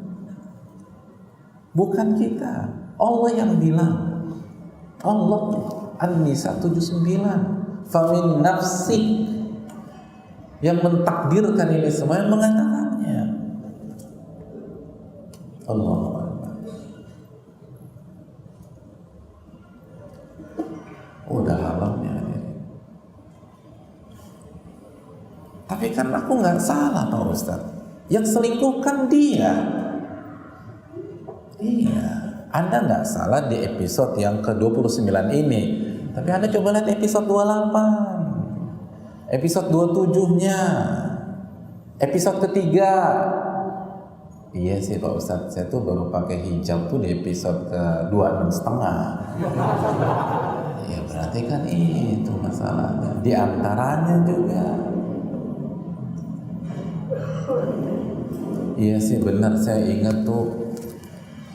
Bukan kita. Allah yang bilang. Allah, An-Nisa 79, famin nafsik, yang mentakdirkan ini semua, yang mengatakannya. Allahu Akbar. Udah halalnya. Tapi kan aku nggak salah Pak Ustadz. Yang selingkuh kan dia. Iya, Anda nggak salah di episode yang ke-29 ini. Tapi Anda coba lihat episode 28, episode 27-nya, episode ketiga. Iya sih Pak Ustadz, saya tuh baru pakai hijab tuh di episode ke-26,5. Ya berarti kan itu masalahnya. Di antaranya juga. Iya sih benar, saya ingat tuh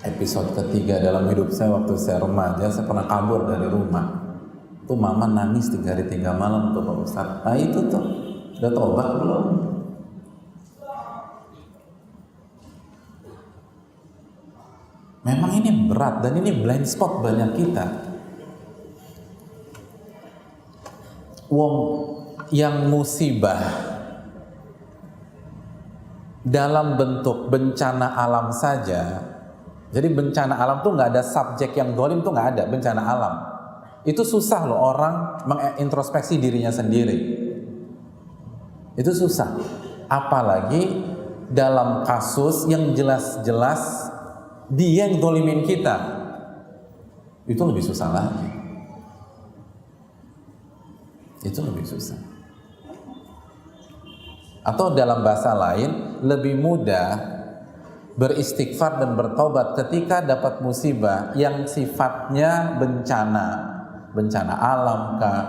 episode ketiga dalam hidup saya waktu saya remaja, saya pernah kabur dari rumah. Tuh mama nangis 3 hari 3 malam tuh Pak Ustadz. Nah itu tuh, udah tobat belum? Memang ini berat dan ini blind spot banyak kita. Wong yang musibah dalam bentuk bencana alam saja. Jadi bencana alam tuh nggak ada subjek yang zalim, tuh nggak ada, bencana alam. Itu susah loh orang mengintrospeksi dirinya sendiri. Itu susah. Apalagi dalam kasus yang jelas-jelas dia yang zalimin kita. Itu lebih susah lagi. Itu lebih susah. Atau dalam bahasa lain, lebih mudah beristighfar dan bertobat ketika dapat musibah yang sifatnya bencana alam kah,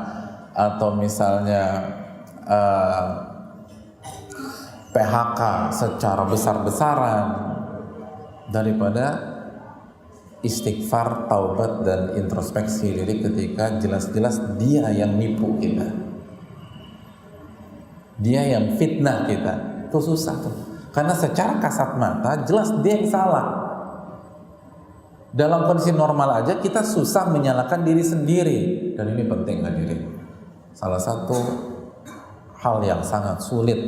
atau misalnya PHK secara besar-besaran, daripada istighfar, taubat dan introspeksi diri ketika jelas-jelas dia yang nipu kita, dia yang fitnah kita. Itu susah tuh. Karena secara kasat mata jelas dia yang salah. Dalam kondisi normal aja kita susah menyalahkan diri sendiri. Dan ini penting hadirin. Salah satu hal yang sangat sulit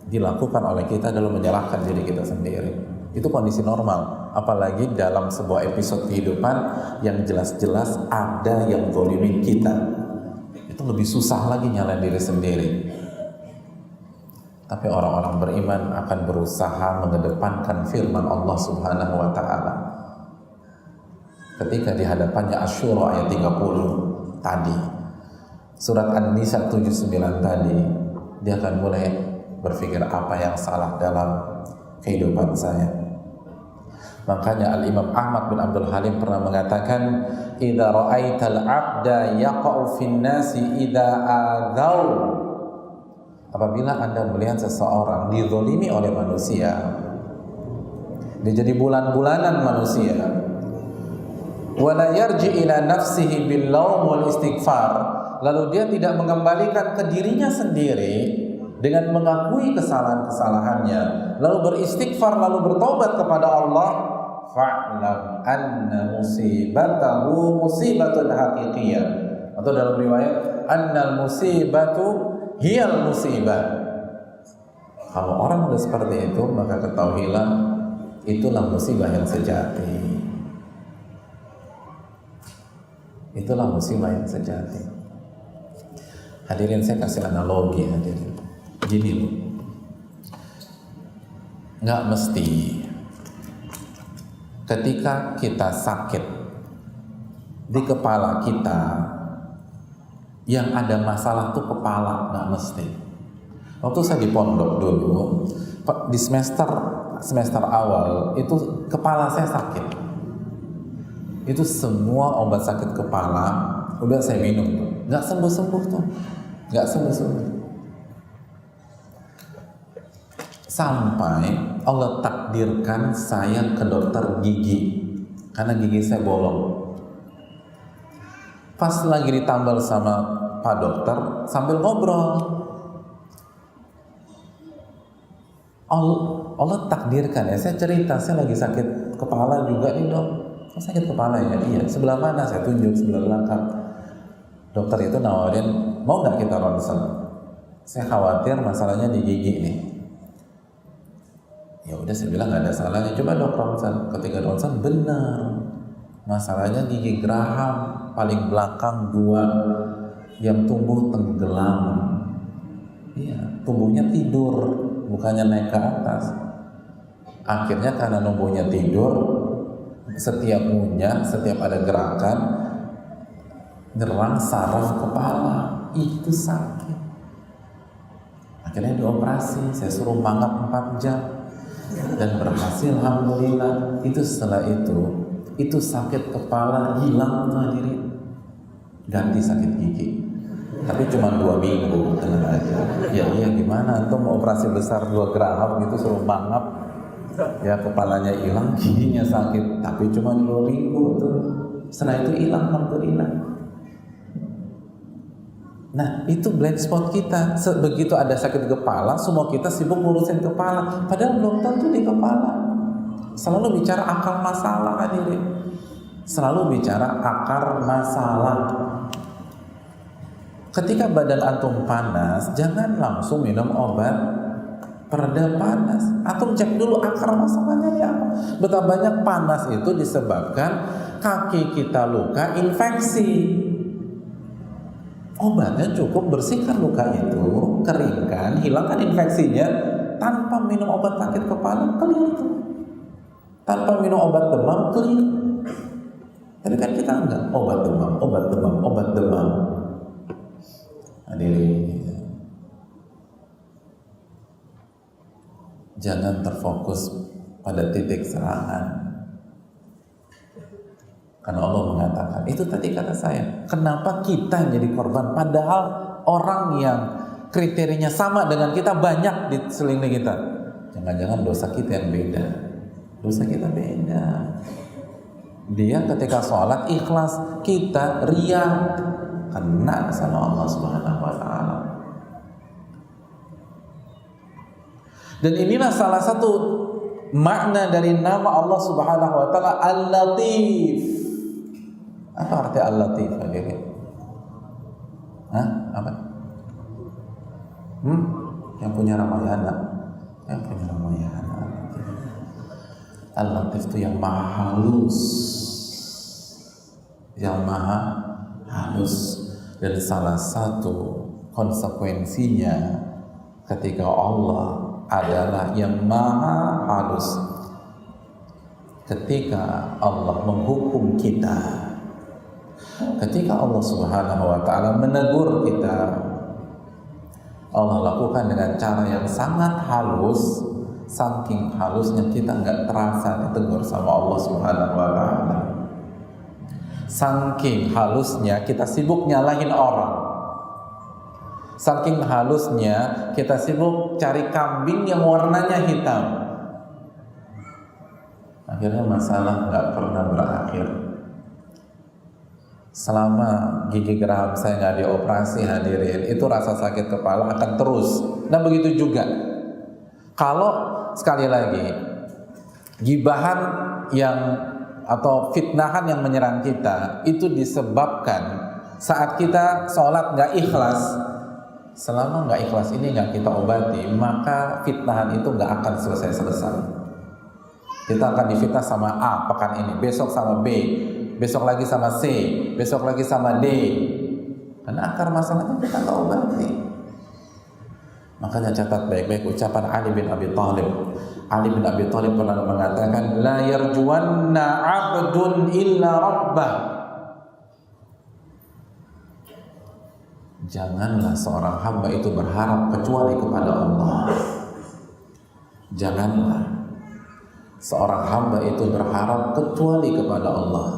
dilakukan oleh kita adalah menyalahkan diri kita sendiri. Itu kondisi normal. Apalagi dalam sebuah episode kehidupan yang jelas-jelas ada yang zalimin kita. Itu lebih susah lagi nyalain diri sendiri. Tapi orang-orang beriman akan berusaha mengedepankan firman Allah Subhanahu wa taala. Ketika di hadapannya Asy-Syura ayat 30 tadi, surat An-Nisa 79 tadi, dia akan mulai berpikir apa yang salah dalam kehidupan saya. Makanya Al-Imam Ahmad bin Abdul Halim pernah mengatakan, "Idza ra'aital 'abda yaqa'u fin nasi idza adzau." Apabila Anda melihat seseorang dizalimi oleh manusia, dia jadi bulan-bulanan manusia, wala yarji ila nafsihi bil laum wal istighfar, lalu dia tidak mengembalikan ke dirinya sendiri dengan mengakui kesalahan-kesalahannya, lalu beristighfar, lalu bertobat kepada Allah, fa'lam anna musibatahu musibatun haqiqiyah, atau dalam riwayat annal musibatu hiyal musibah. Kalau orang sudah seperti itu, maka ketahuilah itulah musibah yang sejati. Itulah musibah yang sejati. Hadirin, saya kasih analogi hadirin. Gini loh, nggak mesti ketika kita sakit di kepala kita yang ada masalah tuh kepala, nggak mesti. Waktu saya di pondok dulu, di semester awal itu kepala saya sakit. Itu semua obat sakit kepala udah saya minum tuh, nggak sembuh tuh, nggak sembuh. Sampai Allah takdirkan saya ke dokter gigi karena gigi saya bolong. Pas lagi ditambal sama Pak Dokter sambil ngobrol, Allah takdirkan ya, saya cerita saya lagi sakit kepala juga nih dok. Oh, sakit kepala ya? Iya. Sebelah mana? Saya tunjuk sebelah belakang. Dokter itu nawarin, mau nggak kita ronsen? Saya khawatir masalahnya di gigi nih. Ya udah, saya bilang nggak ada salahnya. Coba dok ronsen. Ketika ronsen benar, masalahnya gigi geraham paling belakang 2 yang tumbuh tenggelam. Iya, tumbuhnya tidur, bukannya naik ke atas. Akhirnya karena tumbuhnya tidur, setiap ngunyah, setiap ada gerakan, nyerang saraf kepala, itu sakit. Akhirnya dioperasi, saya suruh mangap 4 jam dan berhasil, alhamdulillah. Itu setelah itu sakit kepala hilang tuh hadirin, ganti sakit gigi. Tapi cuma 2 minggu, tenang aja. Ya iya, gimana antum mau operasi besar 2 geraham gitu suruh mangap, ya kepalanya hilang, giginya sakit, tapi cuma 2 minggu tuh. Setelah itu hilang, alhamdulillah. Nah, itu blind spot kita. Begitu ada sakit kepala, semua kita sibuk ngurusin kepala, padahal belum tentu di kepala. Selalu bicara akar masalah hadirin. Selalu bicara akar masalah. Ketika badan antum panas, jangan langsung minum obat pereda panas. Antum cek dulu akar masalahnya ya apa. Betapa banyak panas itu disebabkan kaki kita luka infeksi. Obatnya cukup bersihkan luka itu, keringkan, hilangkan infeksinya tanpa minum obat sakit kepala, clear itu. Tanpa minum obat demam, clear. Tapi kan kita enggak, obat demam. Hadirin, jangan terfokus pada titik serangan. Karena Allah mengatakan, itu tadi kata saya, kenapa kita jadi korban padahal orang yang kriterianya sama dengan kita banyak di sekeliling kita. Jangan-jangan dosa kita yang beda. Dosa kita beda. Dia ketika sholat ikhlas, kita riya, kena sama Allah Subhanahu wa taala. Dan inilah salah satu makna dari nama Allah Subhanahu wa taala Al-Latif. Apa arti Al-Latif? Apa? Yang punya Ramayana. Al-Latif itu yang maha halus, yang maha halus. Dan salah satu konsekuensinya ketika Allah adalah yang maha halus, ketika Allah menghukum kita, ketika Allah Subhanahu wa ta'ala menegur kita, Allah lakukan dengan cara yang sangat halus, saking halusnya kita nggak terasa ditegur sama Allah Subhanahu wa ta'ala. Saking halusnya kita sibuk nyalahin orang, saking halusnya kita sibuk cari kambing yang warnanya hitam. Akhirnya masalah nggak pernah berakhir. Selama gigi geraham saya nggak dioperasi, hadirin, itu rasa sakit kepala akan terus. Nah begitu juga kalau sekali lagi gibahan yang atau fitnahan yang menyerang kita itu disebabkan saat kita sholat nggak ikhlas. Selama nggak ikhlas ini nggak kita obati, maka fitnahan itu nggak akan selesai. Kita akan difitnah sama A pekan ini, besok sama B, besok lagi sama C, besok lagi sama D. Karena akar masalahnya kita nggak obati. Makanya catat baik-baik ucapan Ali bin Abi Thalib. Ali bin Abi Thalib pernah mengatakan, la yarjuwanna 'abdun illa rabbah. Janganlah seorang hamba itu berharap kecuali kepada Allah. Janganlah seorang hamba itu berharap kecuali kepada Allah.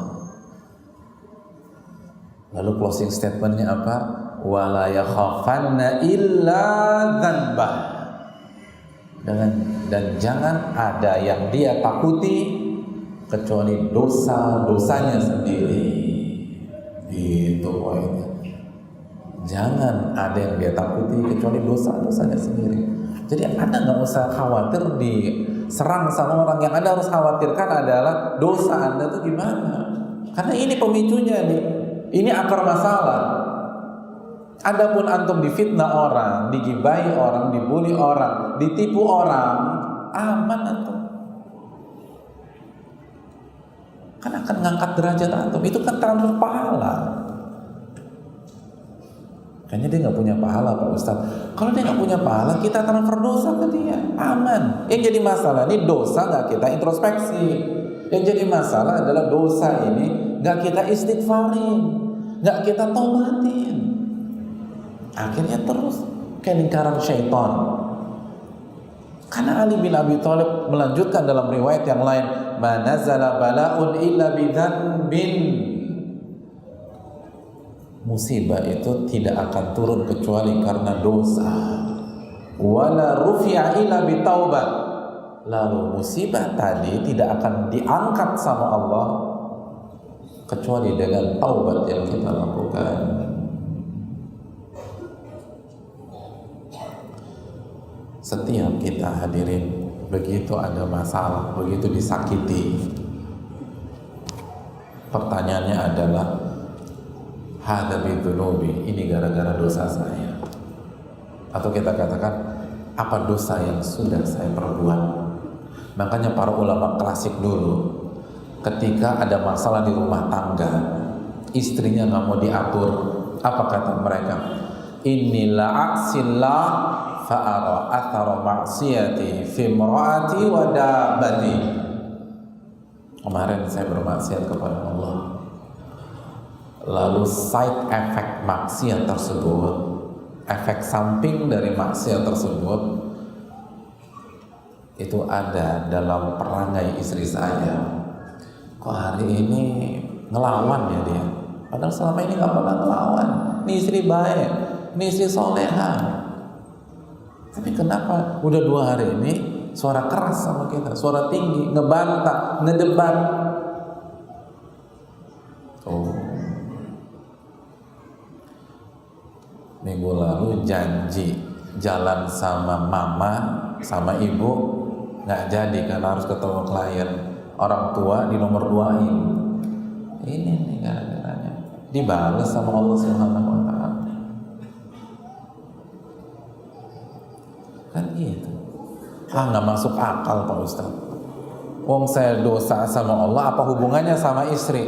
Lalu closing statementnya apa? Wala yakhafanna illa dzanbah. Dan jangan ada yang dia takuti kecuali dosa-dosanya sendiri. Itu poinnya. Jangan ada yang dia takuti kecuali dosa-dosanya sendiri. Jadi Anda nggak usah khawatir diserang sama orang. Yang Anda harus khawatirkan adalah dosa Anda itu gimana. Karena ini pemicunya nih. Ini akar masalah. Adapun antum difitnah orang, digibahi orang, dibully orang, ditipu orang, aman antum. Kan akan ngangkat derajat antum. Itu kan transfer pahala. Kayaknya dia nggak punya pahala Pak Ustadz. Kalau dia nggak punya pahala, kita transfer dosa ke dia, aman. Yang jadi masalah ini dosa nggak kita introspeksi. Yang jadi masalah adalah dosa ini nggak kita istighfarin, nggak kita taubatin. Akhirnya terus kayak lingkaran syaitan. Karena Ali bin Abi Thalib melanjutkan dalam riwayat yang lain, "Ma nazala bala'un illa bidzanbin." Musibah itu tidak akan turun kecuali karena dosa. Wala rufi'a illa bitaubat. Lalu musibah tadi tidak akan diangkat sama Allah kecuali dengan taubat yang kita lakukan. Setiap kita hadirin begitu ada masalah, begitu disakiti, pertanyaannya adalah hadza bidzunubi, ini gara-gara dosa saya. Atau kita katakan, apa dosa yang sudah saya perbuat? Makanya para ulama klasik dulu ketika ada masalah di rumah tangga, istrinya nggak mau diatur, apa kata mereka? Inilah aksillah fa'ara athara maksiyati fi imraati wa dabati. Kemarin saya bermaksiat kepada Allah, lalu side effect maksiat tersebut, efek samping dari maksiat tersebut itu ada dalam perangai istri saya. Kok hari ini ngelawan ya dia, padahal selama ini gak pernah ngelawan. Ini istri baik, ini istri soleha, tapi kenapa udah 2 hari ini suara keras sama kita, suara tinggi, ngebantah, ngedebat. Minggu lalu janji jalan sama mama, sama ibu, nggak jadi karena harus ketemu klien. Orang tua di nomor 2-in. Ini nih gara-garanya. Dibalas sama Allah Subhanahu wa ta'ala. Kan gitu. Nggak masuk akal Pak Ustadz. Wong saya dosa sama Allah, apa hubungannya sama istri?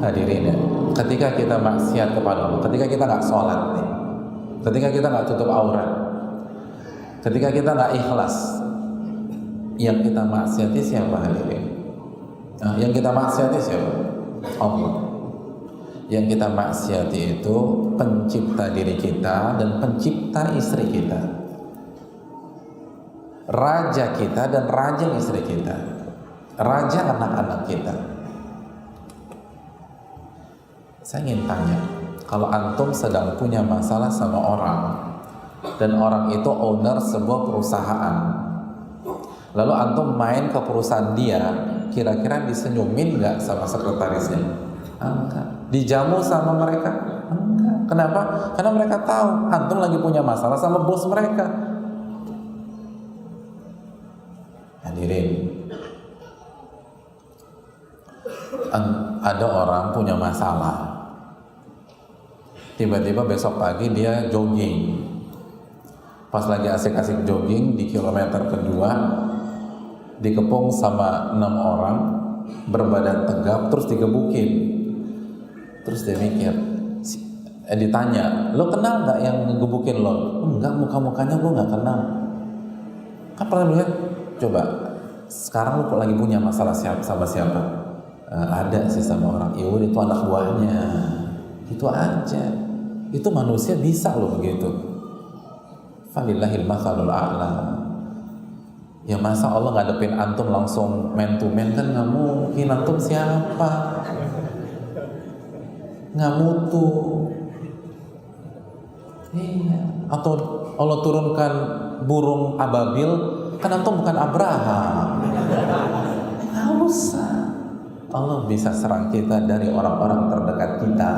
Hadirin ya, ketika kita maksiat kepada Allah, ketika kita nggak sholat nih, ketika kita nggak tutup aurat, ketika kita nggak ikhlas, yang kita maksiati siapa hadirin? Nah, yang kita maksiati siapa? Allah. Yang kita maksiati itu pencipta diri kita dan pencipta istri kita, raja kita dan raja istri kita, raja anak-anak kita. Saya ingin tanya, kalau antum sedang punya masalah sama orang dan orang itu owner sebuah perusahaan, lalu antum main ke perusahaan dia, kira-kira disenyumin nggak sama sekretarisnya? Enggak. Dijamu sama mereka? Enggak. Kenapa? Karena mereka tahu antum lagi punya masalah sama bos mereka. Hadirin, ada orang punya masalah, tiba-tiba besok pagi dia jogging, pas lagi asik-asik jogging di kilometer kedua dikepung sama 6 orang berbadan tegap terus digebukin. Terus dia mikir, ditanya, lo kenal nggak yang ngegebukin lo? Enggak, muka-mukanya gue nggak kenal. Kan pernah lihat? Coba sekarang lo lagi punya masalah sama siapa? Ada sih sama orang. Ya udah, itu anak buahnya. Itu aja. Itu manusia bisa lo begitu. Falillahil mathalul a'la. Ya masa Allah ngadepin antum langsung man to man, kan nggak mungkin. Antum siapa? Nggak mutu. Iya. Atau Allah turunkan burung ababil, kan antum bukan Abraham. Nggak usah. Allah bisa serang kita dari orang-orang terdekat kita.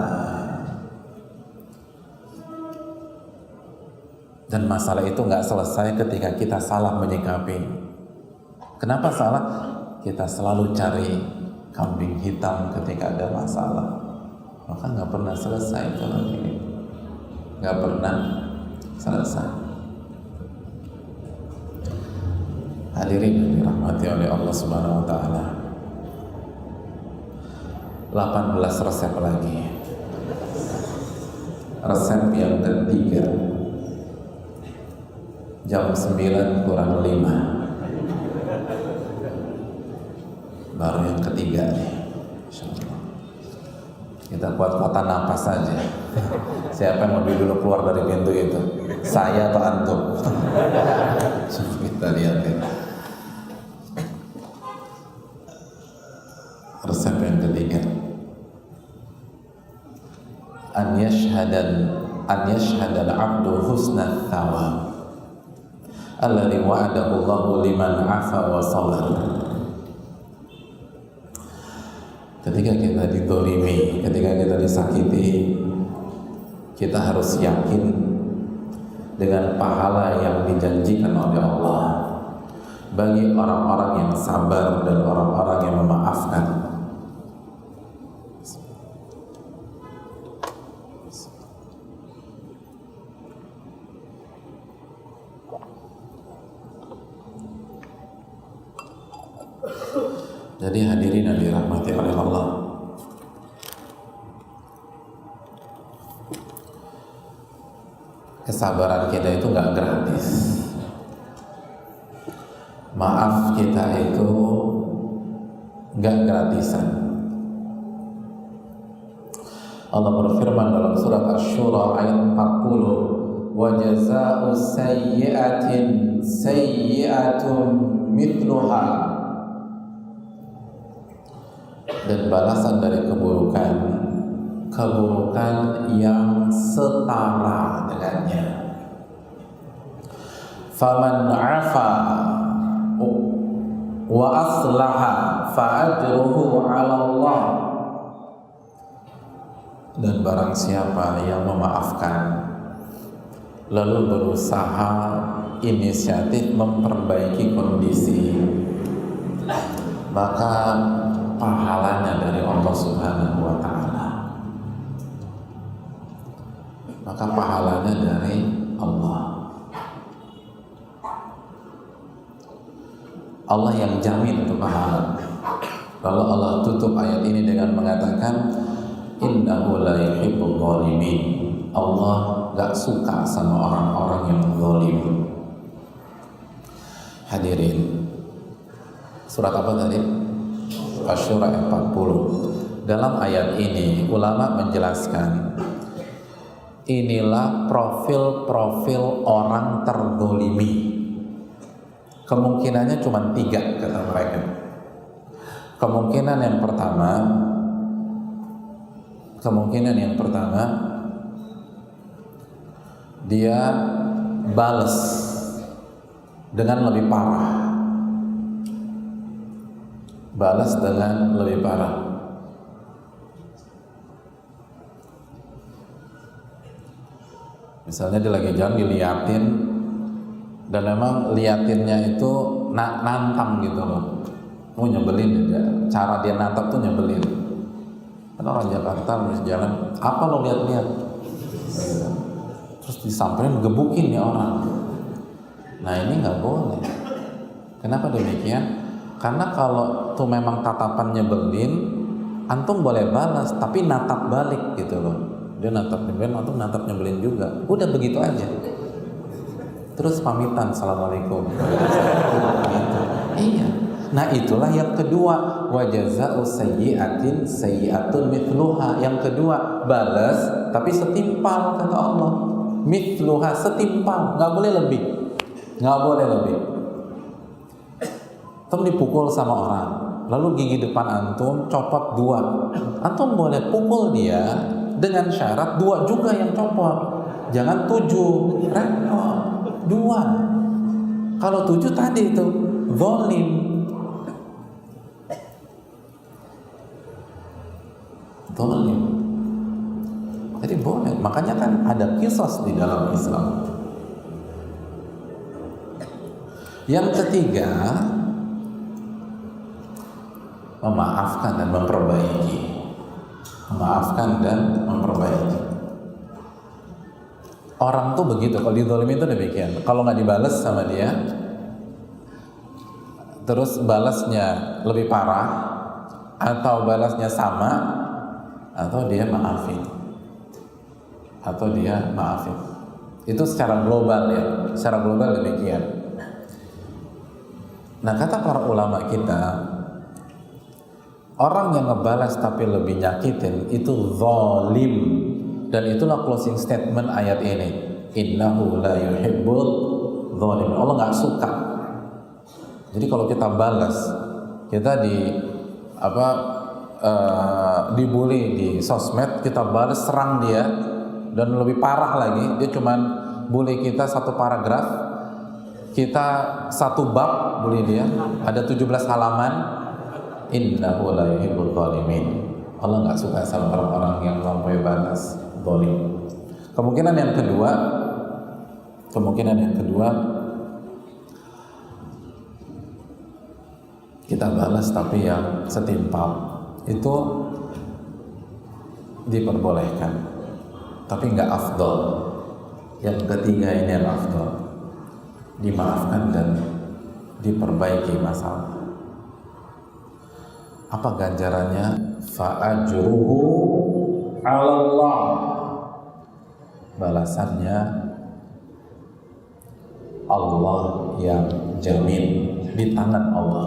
Dan masalah itu nggak selesai ketika kita salah menyikapi. Kenapa salah? Kita selalu cari kambing hitam ketika ada masalah. Maka nggak pernah selesai kalau ini, nggak pernah selesai. Hadirin yang dirahmati oleh Allah Subhanahu Wa Taala. 18 resep lagi. Resep yang ketiga, jam 9 kurang 5, baru yang ketiga nih. Kita kuat-kuatan napas saja. Siapa yang lebih dulu keluar dari pintu itu? Saya atau antum? Kita lihat ya. Resep yang ketiga, an yashhadal abdu husna thawab alladhi wa'adahu Allahu liman 'afa wa sabar. Ketika kita didolimi, ketika kita disakiti, kita harus yakin dengan pahala yang dijanjikan oleh Allah bagi orang-orang yang sabar dan orang-orang yang memaafkan. Jadi hadirin yang dirahmati oleh Allah, kesabaran kita itu nggak gratis. Maaf kita itu nggak gratisan. Allah berfirman dalam surat Asy-Syura ayat 40, wa jazaa'u sayyi'atin sayyi'atun mithluha. Dan balasan dari keburukan, keburukan yang setara dengannya. Faman 'afa wa aslaha fa ajruhu 'ala Allah. Dan barang siapa yang memaafkan lalu berusaha inisiatif memperbaiki kondisi, maka pahalanya dari Allah Subhanahu wa Ta'ala. Maka pahalanya dari Allah. Allah yang jamin itu pahala. Lalu Allah tutup ayat ini dengan mengatakan innahu la yuhibbul zalimin. Allah gak suka sama orang-orang yang zalim. Hadirin, surat apa tadi? Asy-Syura 40. Dalam ayat ini ulama menjelaskan inilah profil-profil orang terzalimi. Kemungkinannya cuma 3 kata mereka. Kemungkinan yang pertama dia bales dengan lebih parah. Balas dengan lebih parah. Misalnya dia lagi jalan diliatin, dan memang liatinnya itu nantang gitu loh. Mau nyebelin dia. Cara dia nantang tuh nyebelin. Kan orang Jakarta harus jalan, apa lo lihat-lihat? Terus disamperin, gebukin nih orang. Nah ini nggak boleh. Kenapa demikian? Karena kalau tuh memang tatapan nyebelin, antum boleh balas, tapi natap balik gitu loh. Dia natap nyebelin, antum natap nyebelin juga. Udah begitu aja. Terus pamitan, assalamualaikum. Gitu. Iya. Nah itulah yang kedua, wa jazaa'u sayyi'atin sayyi'atun mithluha. Yang kedua, balas tapi setimpal kata Allah. Mithluha, setimpal, nggak boleh lebih. Nggak boleh lebih. Antum dipukul sama orang, lalu gigi depan antum copot 2. Antum boleh pukul dia dengan syarat 2 juga yang copot. Jangan 7, repot. 2. Kalau 7 tadi itu zalim. Zalim. Jadi boleh. Makanya kan ada qisas di dalam Islam. Yang ketiga, memaafkan dan memperbaiki. Memaafkan dan memperbaiki. Orang tuh begitu, kalau dizalimi itu demikian. Kalau nggak dibalas sama dia, terus balasnya lebih parah, atau balasnya sama, atau dia maafin. Itu secara global ya, secara global demikian. Nah kata para ulama kita, orang yang ngebalas tapi lebih nyakitin itu zalim, dan itulah closing statement ayat ini. Innahu la yuhibbul zalim. Allah nggak suka. Jadi kalau kita balas, kita dibully di sosmed, kita balas serang dia, dan lebih parah lagi, dia cuman bully kita 1 paragraf, kita 1 bab bully dia, ada 17 halaman. Innahu la yuhibbul zalimin. Allah nggak suka sama orang-orang yang melampaui batas, zalim. Kemungkinan yang kedua, kita balas tapi yang setimpal. Itu diperbolehkan, tapi nggak afdol. Yang ketiga ini yang afdol, dimaafkan dan diperbaiki masalah. Apa ganjarannya? Fa'ajruhu 'ala Allah. Balasannya Allah yang jamin, di tangan Allah.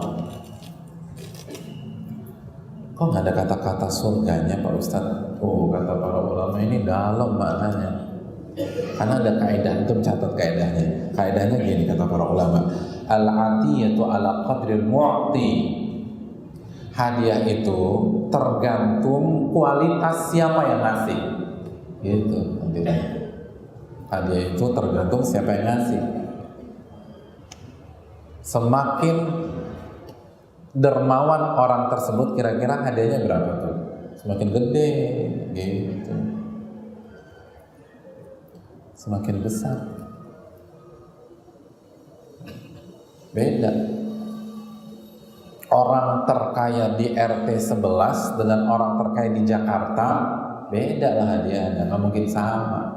Kok nggak ada kata-kata surganya Pak Ustadz? Oh, kata para ulama ini dalam maknanya. Karena ada kaidah, itu catat kaidahnya. Kaidahnya gini kata para ulama, al-atiyatu ala qadril mu'ti. Hadiah itu tergantung kualitas siapa yang ngasih. Gitu. Hadiah itu tergantung siapa yang ngasih. Semakin dermawan orang tersebut, kira-kira hadiahnya berapa tuh? Semakin gede, gitu. Semakin besar. Beda. Orang terkaya di RT 11 dengan orang terkaya di Jakarta, beda lah hadiahnya, nggak mungkin sama.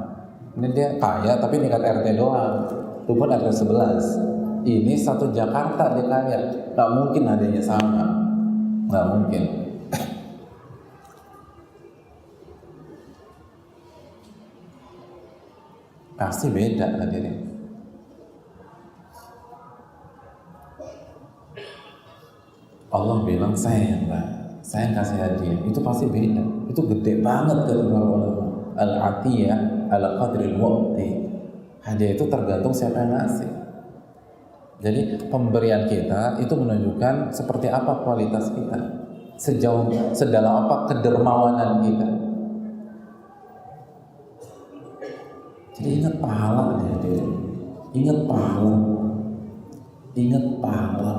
Ini dia kaya tapi tingkat RT doang, itu pun RT 11. ini satu Jakarta dia kaya, nggak mungkin adanya sama, nggak mungkin. Pasti beda hadirin. Allah bilang saya kasih hadiah, itu pasti beda, itu gede banget kata para ulama. Al-atiyah ala qadril mu'ti, hadiah itu tergantung siapa yang ngasih. Jadi pemberian kita itu menunjukkan seperti apa kualitas kita, sedalam apa kedermawanan kita. Jadi ingat pahala hadirin, ingat pahala, ingat pahala.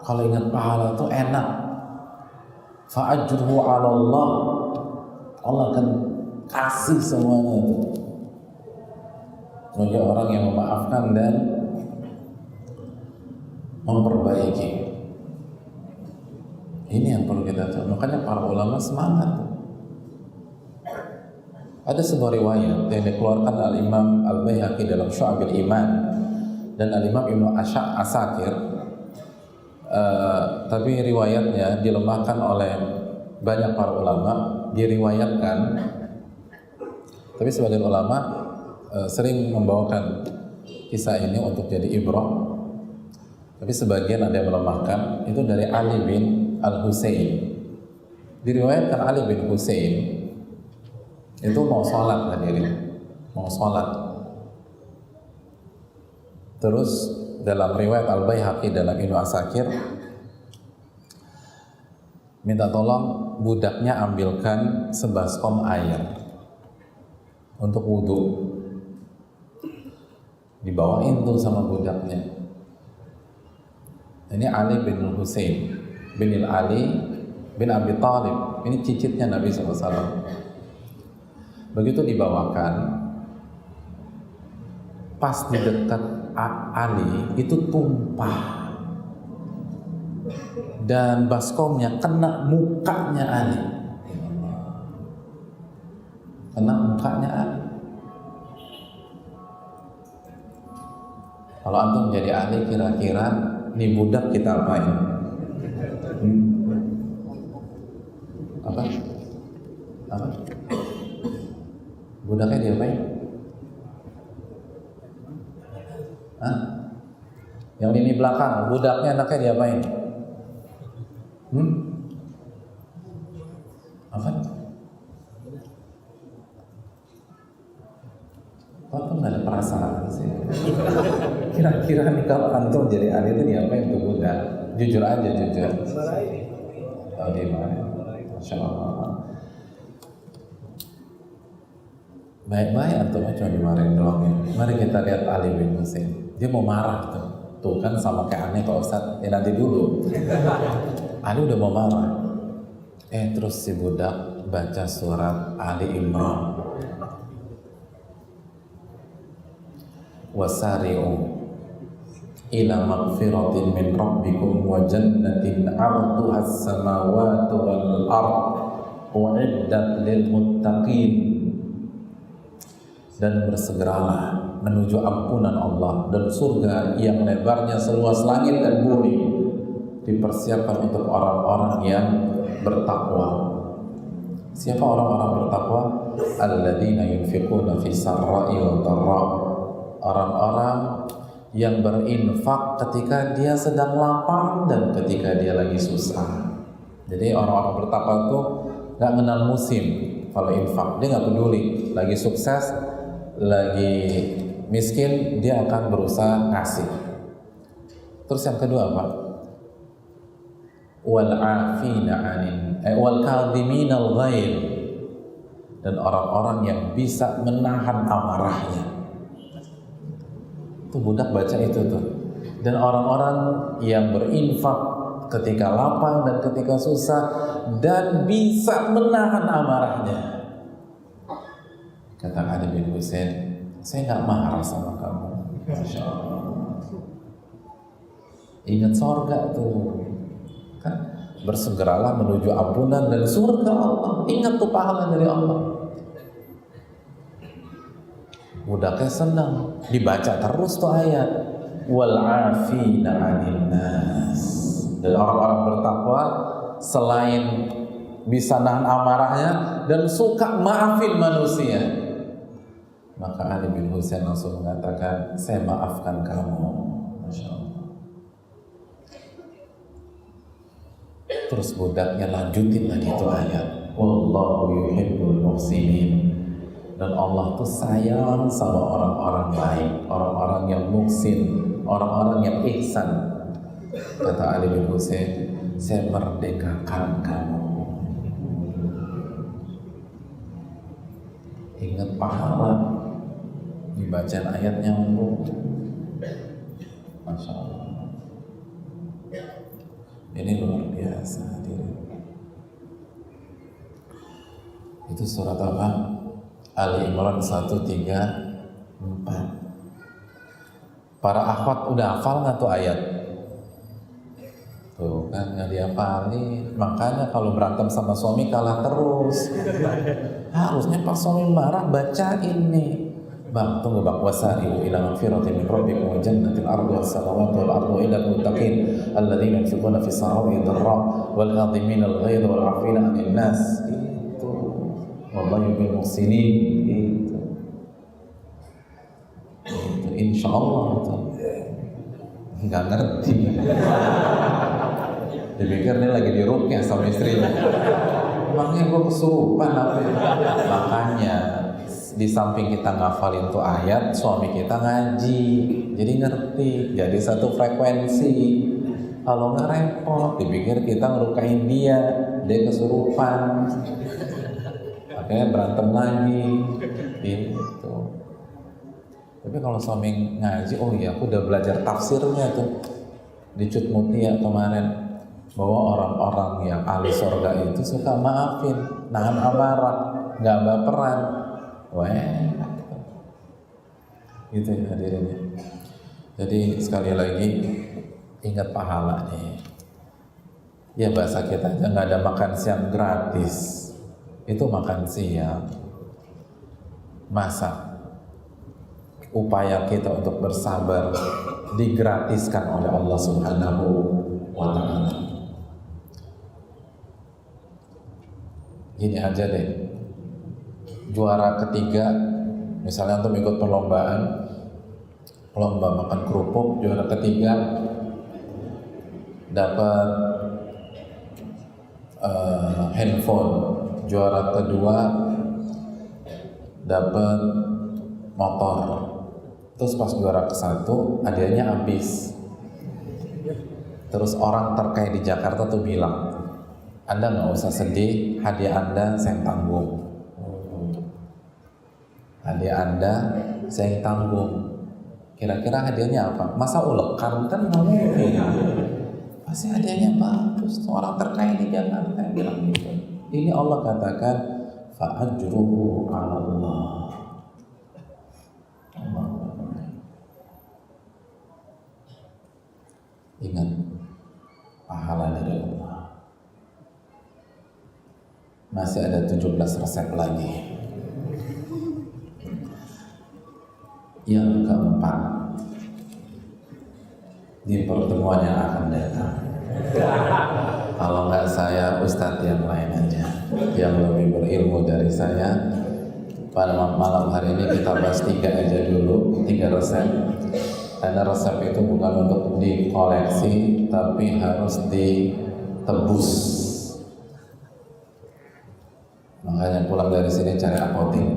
Kalau ingat pahala itu enak. Fa'ajruhu 'ala Allah. Allah akan kasih semuanya itu. Bagi orang yang memaafkan dan memperbaiki. Ini yang perlu kita tahu. Makanya para ulama semangat. Ada sebuah riwayat yang dikeluarkan Al-Imam Al-Baihaqi dalam Syu'abil Iman dan Al-Imam Ibnu Asakir. Tapi riwayatnya dilemahkan oleh banyak para ulama, diriwayatkan. Tapi sebagian ulama sering membawakan kisah ini untuk jadi ibrah. Tapi sebagian ada yang melemahkan. Itu dari Ali bin Al-Husain. Diriwayatkan Ali bin Husain itu mau sholat hadirin, mau sholat. Terus dalam riwayat Al-Baihaqi dalam Ibnu Asakir minta tolong budaknya ambilkan sebaskom air untuk wudhu. Dibawain tuh sama budaknya. Ini Ali bin Husain bin Ali bin Abi Thalib. Ini cicitnya Nabi SAW. Begitu dibawakan, pas di dekat Ali itu tumpah dan baskomnya kena mukanya Ali, kena mukanya Ali. Kalau antum jadi Ali, kira-kira nih budak kita apain? Apa? Budaknya diapain? Hah? Yang ini belakang, budaknya anaknya diapain? Apa? Kok nggak ada perasaan sih? Kira-kira nih kalau antum jadi Ali itu diapain tuh budak? Jujur aja, jujur. Tahu di mana? Masya Allah. Baik-baik antum cuma dimarahin doang ya. Mari kita lihat Ali bin Husain. Dia mau marah tuh. Tuh kan sama kayak aneh Pak Ustadz. Ya nanti dulu. Ali udah mau marah. Terus si budak baca surat Ali Imran. Wasari'u ila magfiratin min rabbikum wa jannatin 'arduha as-samawati wal ard u'iddat lil muttaqin. Dan bersegeralah menuju ampunan Allah dan surga yang lebarnya seluas langit dan bumi, dipersiapkan untuk orang-orang yang bertakwa. Siapa orang-orang bertakwa? Alladzina yunfiquna fi sarra'i wa dharra. Orang-orang yang berinfak ketika dia sedang lapang dan ketika dia lagi susah. Jadi orang-orang bertakwa itu nggak kenal musim. Kalau infak dia nggak peduli, lagi sukses, lagi miskin, dia akan berusaha ngasih. Terus yang kedua apa? Wal 'afina 'anil wal kadhimina al-ghaidh. Dan orang-orang yang bisa menahan amarahnya. Tuh budak baca itu tuh. Dan orang-orang yang berinfak ketika lapang dan ketika susah dan bisa menahan amarahnya. Kata Ali bin Husain, saya nggak marah sama kamu. Masya Allah. Ingat surga tuh, kan? Bersegeralah menuju ampunan dan surga Allah. Ingat tuh pahala dari Allah. Budaknya senang, dibaca terus tuh ayat. Wal 'afina 'anil nas. Dan orang-orang bertakwa selain bisa nahan amarahnya dan suka maafin manusia. Maka Ali bin Husain langsung mengatakan, saya maafkan kamu. Masya Allah. Terus budaknya lanjutin lagi itu ayat. Wallahu yuhibbul muhsinin. Dan Allah tuh sayang sama orang-orang baik, orang-orang yang muhsin, orang-orang yang ihsan. Kata Ali bin Husain, saya merdekakan kamu. Ingat pahala dibacaan ayatnya untuk Masya Allah. Ini luar biasa hadirin. Itu surat apa? Ali Imran 134. Para akhwat udah hafal nggak tuh ayat? Tuh kan nggak dihafalin. Makanya kalau berantem sama suami kalah terus. Harusnya pas suami marah bacain nih. Bang, tunggu bang. Wasari'u ila magfiratin min rabbikum wa jannatin arduha as-samawati wal ardu ilal muttaqin alladzina yunfiquna fis sarra'i dharra wal kadhimina al-ghaidha wal 'afina 'anil nas. Itu wallahu yuhibbul muhsinin. Itu insyaallah itu. Enggak ngerti. Dipikir ini lagi diruqyah sama istrinya. Emangnya gue kesurupan apa ya? Makanya di samping kita ngafalin tuh ayat, suami kita ngaji, jadi ngerti, jadi satu frekuensi. Kalau nggak repot, dipikir kita ngerukain dia kesurupan, akhirnya berantem lagi, gitu. Tapi kalau suami ngaji, oh iya, aku udah belajar tafsirnya tuh di Cut Mutia kemarin, bahwa orang-orang yang ahli surga itu suka maafin, nahan amarah, nggak baperan. Wah, gitu ya hadirinnya. Jadi sekali lagi ingat pahala nih. Ya bahasa kita aja nggak ada makan siang gratis. Itu makan siang. Masa upaya kita untuk bersabar digratiskan oleh Allah Subhanahu wa Ta'ala. Gini aja deh. Juara ketiga, misalnya untuk ikut perlombaan, lomba makan kerupuk, juara ketiga dapat handphone, juara kedua dapat motor. Terus pas juara ke-1 hadiahnya habis. Terus orang terkaya di Jakarta tuh bilang, Anda nggak usah sedih, hadiah Anda saya tanggung. Hadiah Anda saya tanggung. Kira-kira hadiahnya apa? Masa ulekan? Kan nggak mungkin. Pasti hadiahnya bagus. Orang terkaya di Jakarta yang bilang gitu. Ini Allah katakan fa'ajruhu 'ala Allah. Ingat pahala dari Allah. Masih ada 17 resep lagi. Yang keempat, di pertemuan yang akan datang, kalau nggak saya, ustadz yang lain aja yang lebih berilmu dari saya. Pada malam hari ini kita bahas 3 aja dulu, 3 resep. Karena resep itu bukan untuk dikoleksi, tapi harus ditebus. Makanya pulang dari sini cari apotek.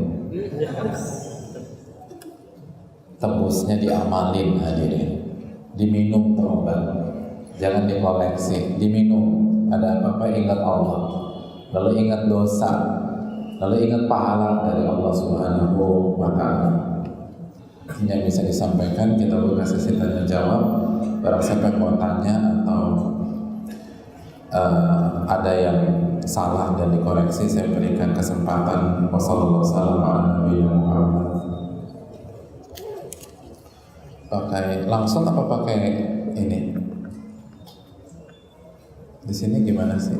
Tebusnya diamalin hadirin, diminum berobat, jangan dikoleksi, diminum. Ada apa-apa ingat Allah, lalu ingat dosa, lalu ingat pahala dari Allah Subhanahu wa Ta'ala. Ini yang bisa disampaikan. Kita buka sesi tanya jawab. Barang siapa yang mau tanya atau ada yang salah dan dikoreksi, saya berikan kesempatan. Wassalamualaikum. Pakai langsung apa pakai ini? Di sini gimana sih?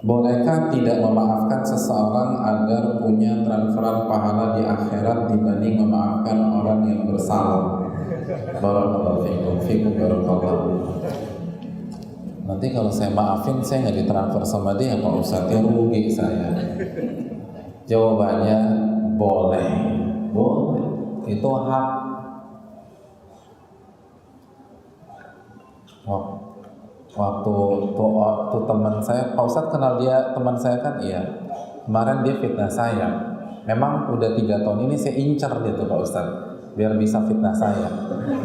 Bolehkah tidak memaafkan seseorang agar punya transferan pahala di akhirat dibanding memaafkan orang yang bersalah? Barakallahu fikum barakallahu. Nanti kalau saya maafin, saya nggak ditransfer sama dia, Pak Ustadz, ya rugi saya. Jawabannya boleh, itu hak. Waktu teman saya, Pak Ustadz kenal dia, teman saya kan, iya. Kemarin dia fitnah saya. Memang udah 3 tahun ini saya incar dia tuh Pak Ustadz, biar bisa fitnah saya.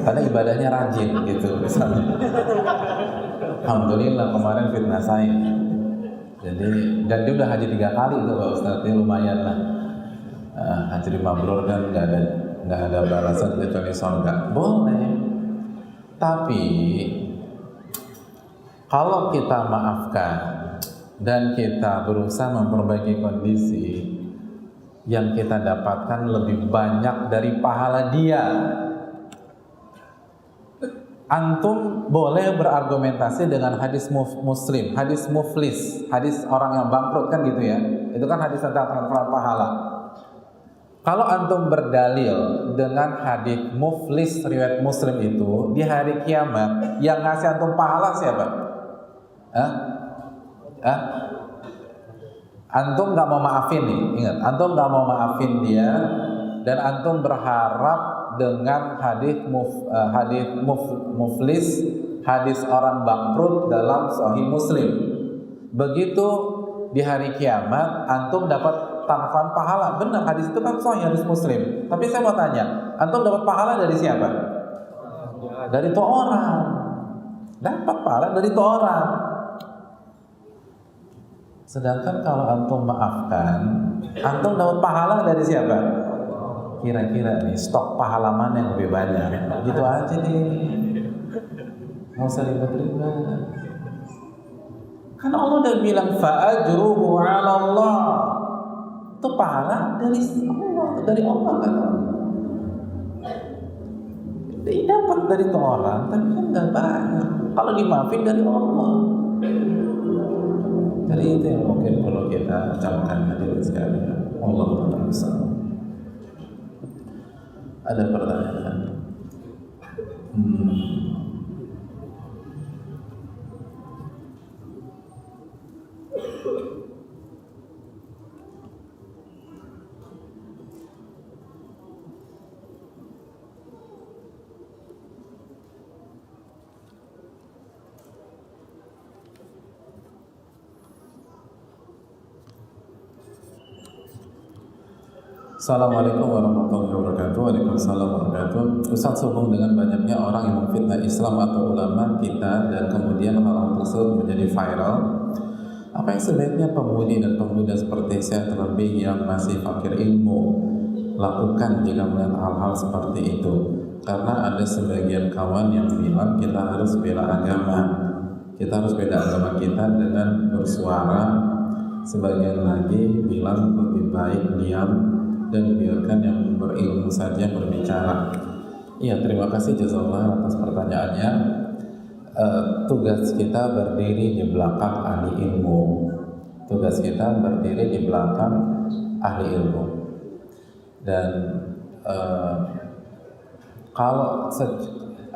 Karena ibadahnya rajin gitu misalnya. Alhamdulillah kemarin fitnah saya. Jadi, dan dia udah haji 3 kali tuh Pak Ustadz, dia lumayan lah. Haji mabrur kan nggak ada balasan kecuali surga. Boleh. Tapi kalau kita maafkan dan kita berusaha memperbaiki kondisi, yang kita dapatkan lebih banyak dari pahala dia. Antum boleh berargumentasi dengan hadis Muslim, hadis muflis, hadis orang yang bangkrut kan gitu ya. Itu kan hadis tentang transferan pahala. Kalau antum berdalil dengan hadis muflis riwayat Muslim itu, di hari kiamat yang ngasih antum pahala siapa? Antum nggak mau maafin nih, ingat, antum nggak mau maafin dia, dan antum berharap dengan hadis muflis, hadis orang bangkrut dalam Sahih Muslim. Begitu di hari kiamat, antum dapat tanfan pahala. Benar, hadis itu kan Sahih, hadis Muslim. Tapi saya mau tanya, antum dapat pahala dari siapa? Dari tuh orang. Dapat pahala dari tuh orang. Sedangkan kalau antum maafkan, antum dapat pahala dari siapa? Kira-kira nih stok pahala mana yang lebih banyak? Gitu aja nih. Mau usah ribet-ribet. Kan Allah udah bilang fa'ajruhu 'ala Allah. Itu pahala dari Allah kan. Dia dapat dari tuh orang, tapi kan nggak banyak. Kalau dimaafin dari Allah. Jadi itu yang mungkin perlu kita camkan hadirin sekalian. Allah Ta'ala. Ada pertanyaan? Assalamualaikum warahmatullahi wabarakatuh. Waalaikumsalam warahmatullahi wabarakatuh. Ustaz, sehubung dengan banyaknya orang yang memfitnah Islam atau ulama kita dan kemudian hal-hal tersebut menjadi viral, apa yang sebaiknya pemudi dan pemuda seperti saya, terlebih yang masih fakir ilmu, lakukan jika melihat hal-hal seperti itu? Karena ada sebagian kawan yang bilang kita harus bela agama, kita harus bela agama kita dengan bersuara. Sebagian lagi bilang lebih baik diam dan biarkan yang berilmu saja berbicara. Iya, terima kasih jazakallah atas pertanyaannya. Tugas kita berdiri di belakang ahli ilmu. Tugas kita berdiri di belakang ahli ilmu. Dan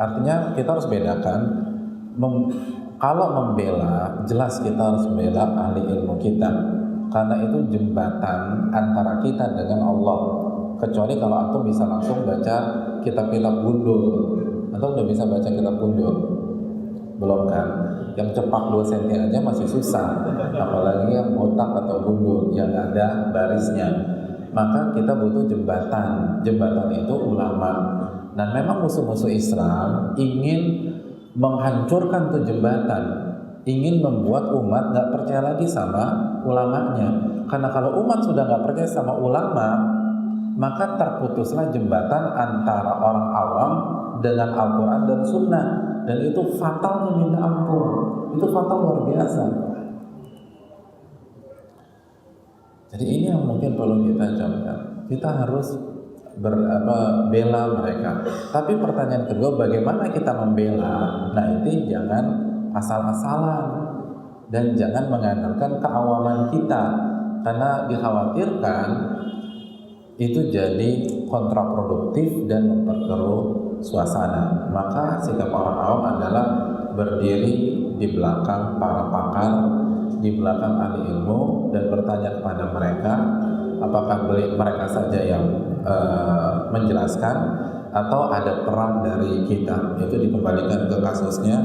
artinya kita harus bedakan. Kalau membela, jelas kita harus membela ahli ilmu kita. Karena itu jembatan antara kita dengan Allah. Kecuali kalau antum bisa langsung baca kitab-kitab gundul. Antum udah bisa baca kitab gundul? Belum kan? Yang cepak 2 cm aja masih susah. Apalagi yang botak atau gundul yang ada barisnya. Maka kita butuh jembatan. Jembatan itu ulama. Dan memang musuh-musuh Islam ingin menghancurkan tuh jembatan. Ingin membuat umat gak percaya lagi sama ulamanya. Karena kalau umat sudah gak percaya sama ulama, maka terputuslah jembatan antara orang awam dengan Al-Quran dan Sunnah. Dan itu fatalnya minta ampun. Itu fatal luar biasa. Jadi ini yang mungkin perlu kita camkan. Kita harus bela mereka. Tapi pertanyaan kedua, bagaimana kita membela? Nah, itu jangan asal-asalan. dan jangan mengandalkan keawaman kita, karena dikhawatirkan itu jadi kontraproduktif dan memperkeruh suasana. Maka sikap orang awam adalah berdiri di belakang para pakar, di belakang ahli ilmu, dan bertanya kepada mereka, apakah mereka saja yang menjelaskan atau ada peran dari kita. Itu dikembalikan ke kasusnya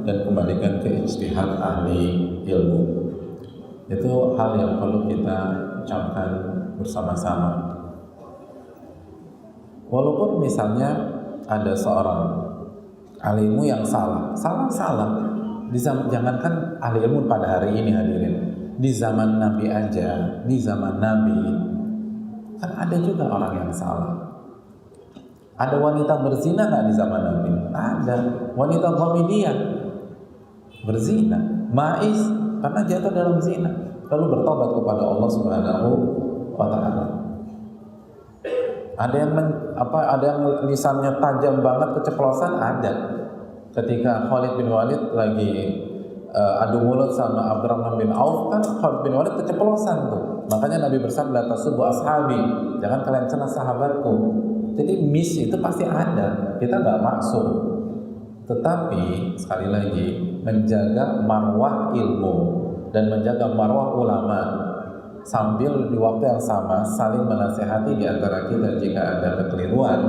dan kembalikan ke ijtihad ahli ilmu. Itu hal yang perlu kita ucapkan bersama-sama. Walaupun misalnya ada seorang ahli ilmu yang salah. Jangankan ahli ilmu pada hari ini hadirin, di zaman Nabi aja, di zaman Nabi kan ada juga orang yang salah. Ada wanita berzina nggak di zaman Nabi? Ada. Wanita Ghamidiyah berzina, ma'is karena jatuh dalam zina, lalu bertobat kepada Allah Subhanahu wa Ta'ala. Ada yang lisannya tajam banget, keceplosan, ada. Ketika Khalid bin Walid lagi adu mulut sama Abdurrahman bin Auf, kan Khalid bin Walid keceplosan tuh. Makanya Nabi bersabda, tasubbu ashabi, jangan kalian celah sahabatku. Jadi miss itu pasti ada, kita nggak maksud. Tetapi sekali lagi, menjaga marwah ilmu dan menjaga marwah ulama, sambil di waktu yang sama saling menasihati di antara kita jika ada kekeliruan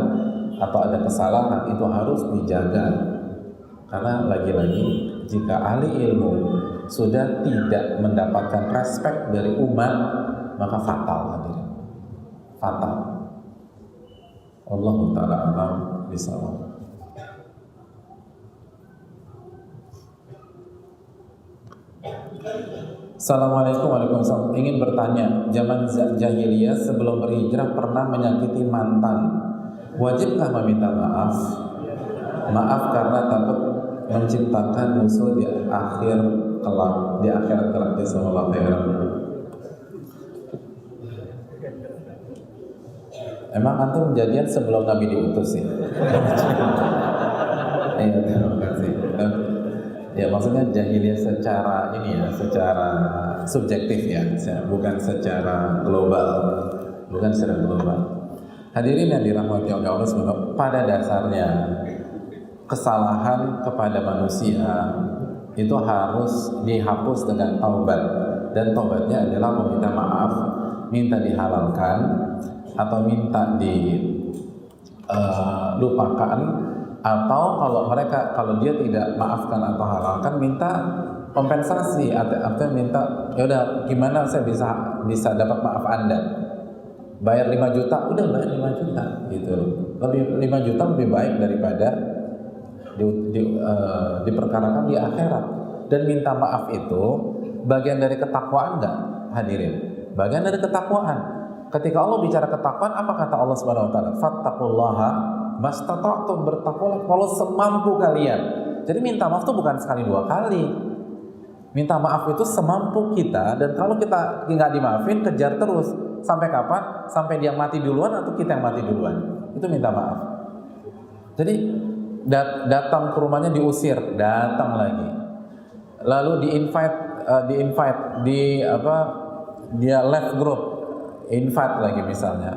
atau ada kesalahan, itu harus dijaga. Karena lagi-lagi jika ahli ilmu sudah tidak mendapatkan respek dari umat, maka fatal hadirin. Fatal. Allahu ta'ala alam bisawab. Assalamualaikum warahmatullahi wabarakatuh. Ingin bertanya, zaman jahiliyah sebelum berhijrah pernah menyakiti mantan, wajibkah meminta maaf? Maaf karena takut menciptakan musuh di akhirat kelak. Jazakallahu khairan. Emang antum jadian sebelum Nabi diutus ya? Iya, terima kasih. Ya, maksudnya jahiliyah secara ini ya, secara subjektif ya, bukan secara global, Hadirin yang dirahmati oleh Allah SWT, pada dasarnya kesalahan kepada manusia itu harus dihapus dengan taubat, dan taubatnya adalah meminta maaf, minta dihalalkan atau minta dilupakan, atau kalau dia tidak maafkan atau halalkan, minta kompensasi, artinya minta, ya udah gimana saya bisa dapat maaf Anda, bayar 5 juta, udah bayar 5 juta gitu. 5 juta lebih baik daripada diperkarakan di akhirat. Dan minta maaf itu bagian dari ketakwaan enggak hadirin? Bagian dari ketakwaan. Ketika Allah bicara ketakwaan, apa kata Allah Subhanahu wa taala? Fattaqullaha mastata'tum, bertakwalah kalau semampu kalian. Jadi minta maaf itu bukan sekali 2 kali. Minta maaf itu semampu kita, dan kalau kita nggak dimaafin, kejar terus. Sampai kapan? Sampai dia mati duluan atau kita yang mati duluan. Itu minta maaf. Jadi datang ke rumahnya diusir, datang lagi. Lalu dia left group, invite lagi misalnya.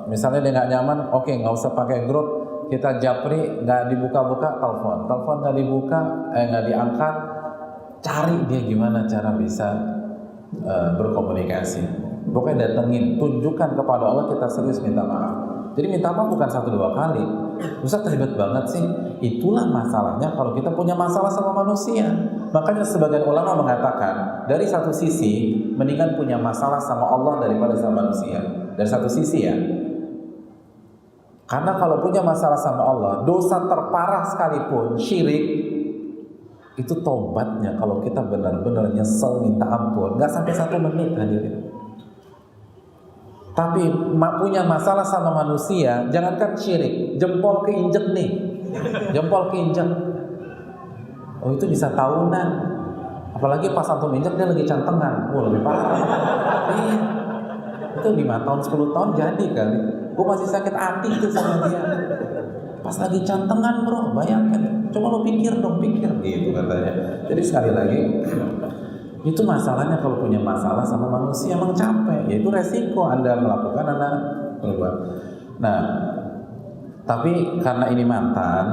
Misalnya dia nggak nyaman, oke, nggak usah pakai grup, kita japri, nggak dibuka-buka, telepon nggak dibuka, nggak diangkat, cari dia gimana cara bisa berkomunikasi. Pokoknya datengin, tunjukkan kepada Allah kita serius minta maaf. Jadi minta maaf bukan 1-2 kali. Ustaz, ribet banget sih. Itulah masalahnya kalau kita punya masalah sama manusia. Makanya sebagian ulama mengatakan, dari satu sisi mendingan punya masalah sama Allah daripada sama manusia. Dari satu sisi ya. Karena kalau punya masalah sama Allah, dosa terparah sekalipun, syirik, itu tobatnya kalau kita benar-benar nyesel minta ampun, nggak sampai 1 menit hadirin. Tapi punya masalah sama manusia, jangankan syirik, jempol keinjek nih, jempol keinjek, oh itu bisa tahunan. Apalagi pas antum injek dia lagi cantengan, lebih parah. Iya, itu 5 tahun 10 tahun jadi kali. Gue masih sakit hati itu sama dia. Pas lagi cantengan bro, bayangkan, coba lo pikir dong, pikir gitu katanya. Jadi sekali lagi, itu masalahnya kalau punya masalah sama manusia emang capek, yaitu resiko Anda melakukan, Anda berbuat. Nah, tapi karena ini mantan,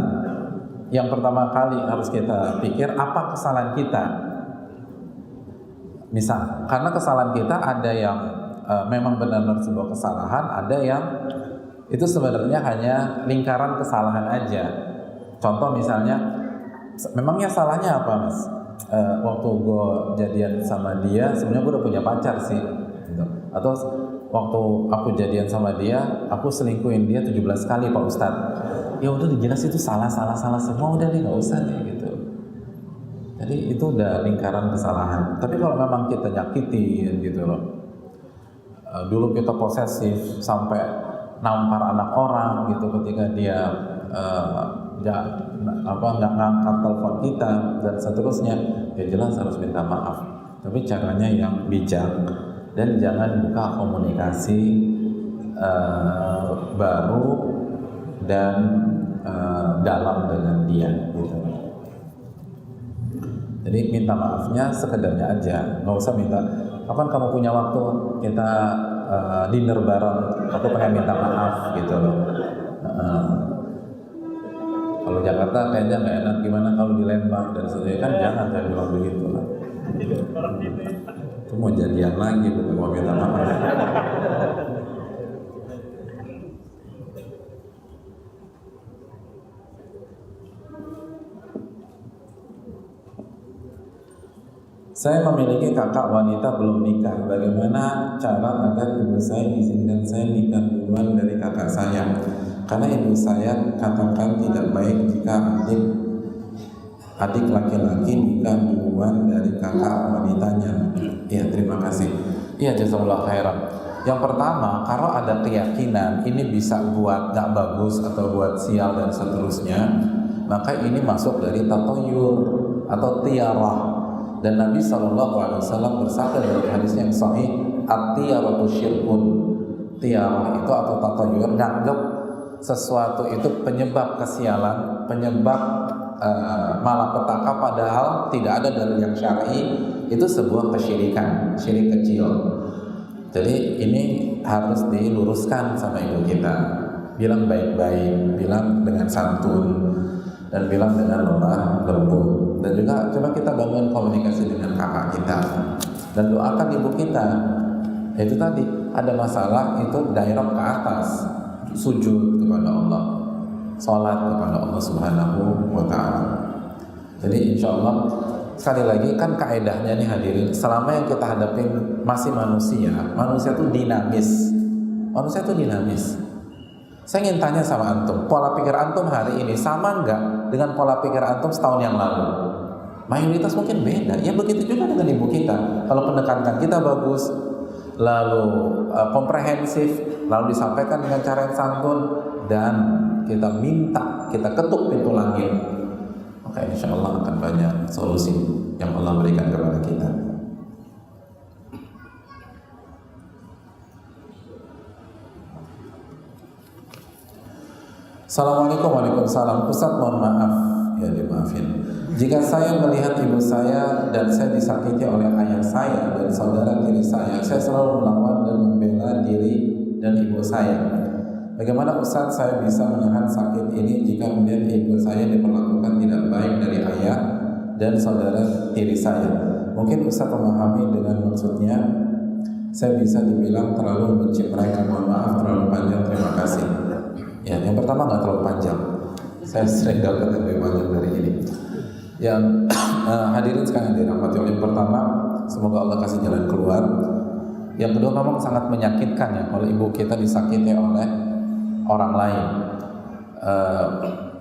yang pertama kali harus kita pikir apa kesalahan kita. Misal, karena kesalahan kita ada yang memang benar-benar sebuah kesalahan, ada yang itu sebenarnya hanya lingkaran kesalahan aja. Contoh misalnya, memangnya salahnya apa mas? Waktu gue jadian sama dia, sebenarnya gue udah punya pacar sih, gitu. Atau waktu aku jadian sama dia, aku selingkuhin dia 17 kali Pak Ustadz. Ya udah jelas itu salah semua, udah deh nggak usah deh gitu. Jadi itu udah lingkaran kesalahan. Tapi kalau memang kita nyakitin gitu loh, dulu kita posesif sampai nampar anak orang gitu ketika dia nggak ngangkat telepon kita dan seterusnya, ya jelas harus minta maaf. Tapi caranya yang bijak dan jangan buka komunikasi baru dan dalam dengan dia gitu. Jadi minta maafnya sekedarnya aja, nggak usah minta kapan kamu punya waktu kita dinner bareng, aku pengen minta maaf gitu loh. Kalau Jakarta kayaknya nggak enak, gimana kalau di Lembang dan sebagainya, kan jangan bilang begitu lah. Itu mau jadian lagi bukan mau minta maaf. Saya memiliki kakak wanita belum nikah. Bagaimana cara agar ibu saya izinkan saya nikah duluan dari kakak saya? Karena ibu saya katakan tidak baik jika adik laki-laki nikah duluan dari kakak wanitanya. Iya, terima kasih. Iya, jazakallahu khairan. Yang pertama, kalau ada keyakinan ini bisa buat gak bagus atau buat sial dan seterusnya, maka ini masuk dari tatoyur atau tiarah. Dan Nabi SAW bersabda dalam hadis yang sahih, at-tiyaratu syirkun. Tiarah itu atau tatoyur, nganggap sesuatu itu penyebab kesialan, penyebab malapetaka, padahal tidak ada dalil yang syar'i, itu sebuah kesyirikan, syirik kecil. Jadi ini harus diluruskan sama ibu kita, bilang baik-baik, bilang dengan santun, dan bilang dengan lemah lembut. Dan juga coba kita bangun komunikasi dengan kakak kita dan doakan ibu kita. Itu tadi ada masalah, itu direct ke atas, sujud kepada Allah, salat kepada Allah Subhanahu wa ta'ala. Jadi insya Allah, sekali lagi kan kaedahnya nih hadirin, selama yang kita hadapin masih manusia itu dinamis. Manusia itu dinamis. Saya ingin tanya sama antum, pola pikir antum hari ini sama nggak dengan pola pikir antum setahun yang lalu? Mayoritas mungkin beda. Ya begitu juga dengan ibu kita. Kalau pendekatan kita bagus, lalu komprehensif, lalu disampaikan dengan cara yang santun, dan kita minta, kita ketuk pintu langit, maka insya Allah akan banyak solusi yang Allah berikan kepada kita. Assalamualaikum. Waalaikumsalam. Ustaz, mohon maaf, ya dimaafin jika saya melihat ibu saya dan saya disakiti oleh ayah saya dan saudara tiri saya selalu melawan dan membela diri dan ibu saya. Bagaimana Ustaz saya bisa menahan sakit ini jika kemudian ibu saya diperlakukan tidak baik dari ayah dan saudara tiri saya? Mungkin Ustaz memahami dengan maksudnya. Saya bisa dibilang terlalu membenci mereka, mohon maaf terlalu panjang, terima kasih. Ya, yang pertama nggak terlalu panjang. Saya sering dapat lebih banyak dari ini. Yang hadirin sekalian dirahmati oleh, pertama, semoga Allah kasih jalan keluar. Yang kedua, memang sangat menyakitkan ya kalau ibu kita disakiti oleh orang lain,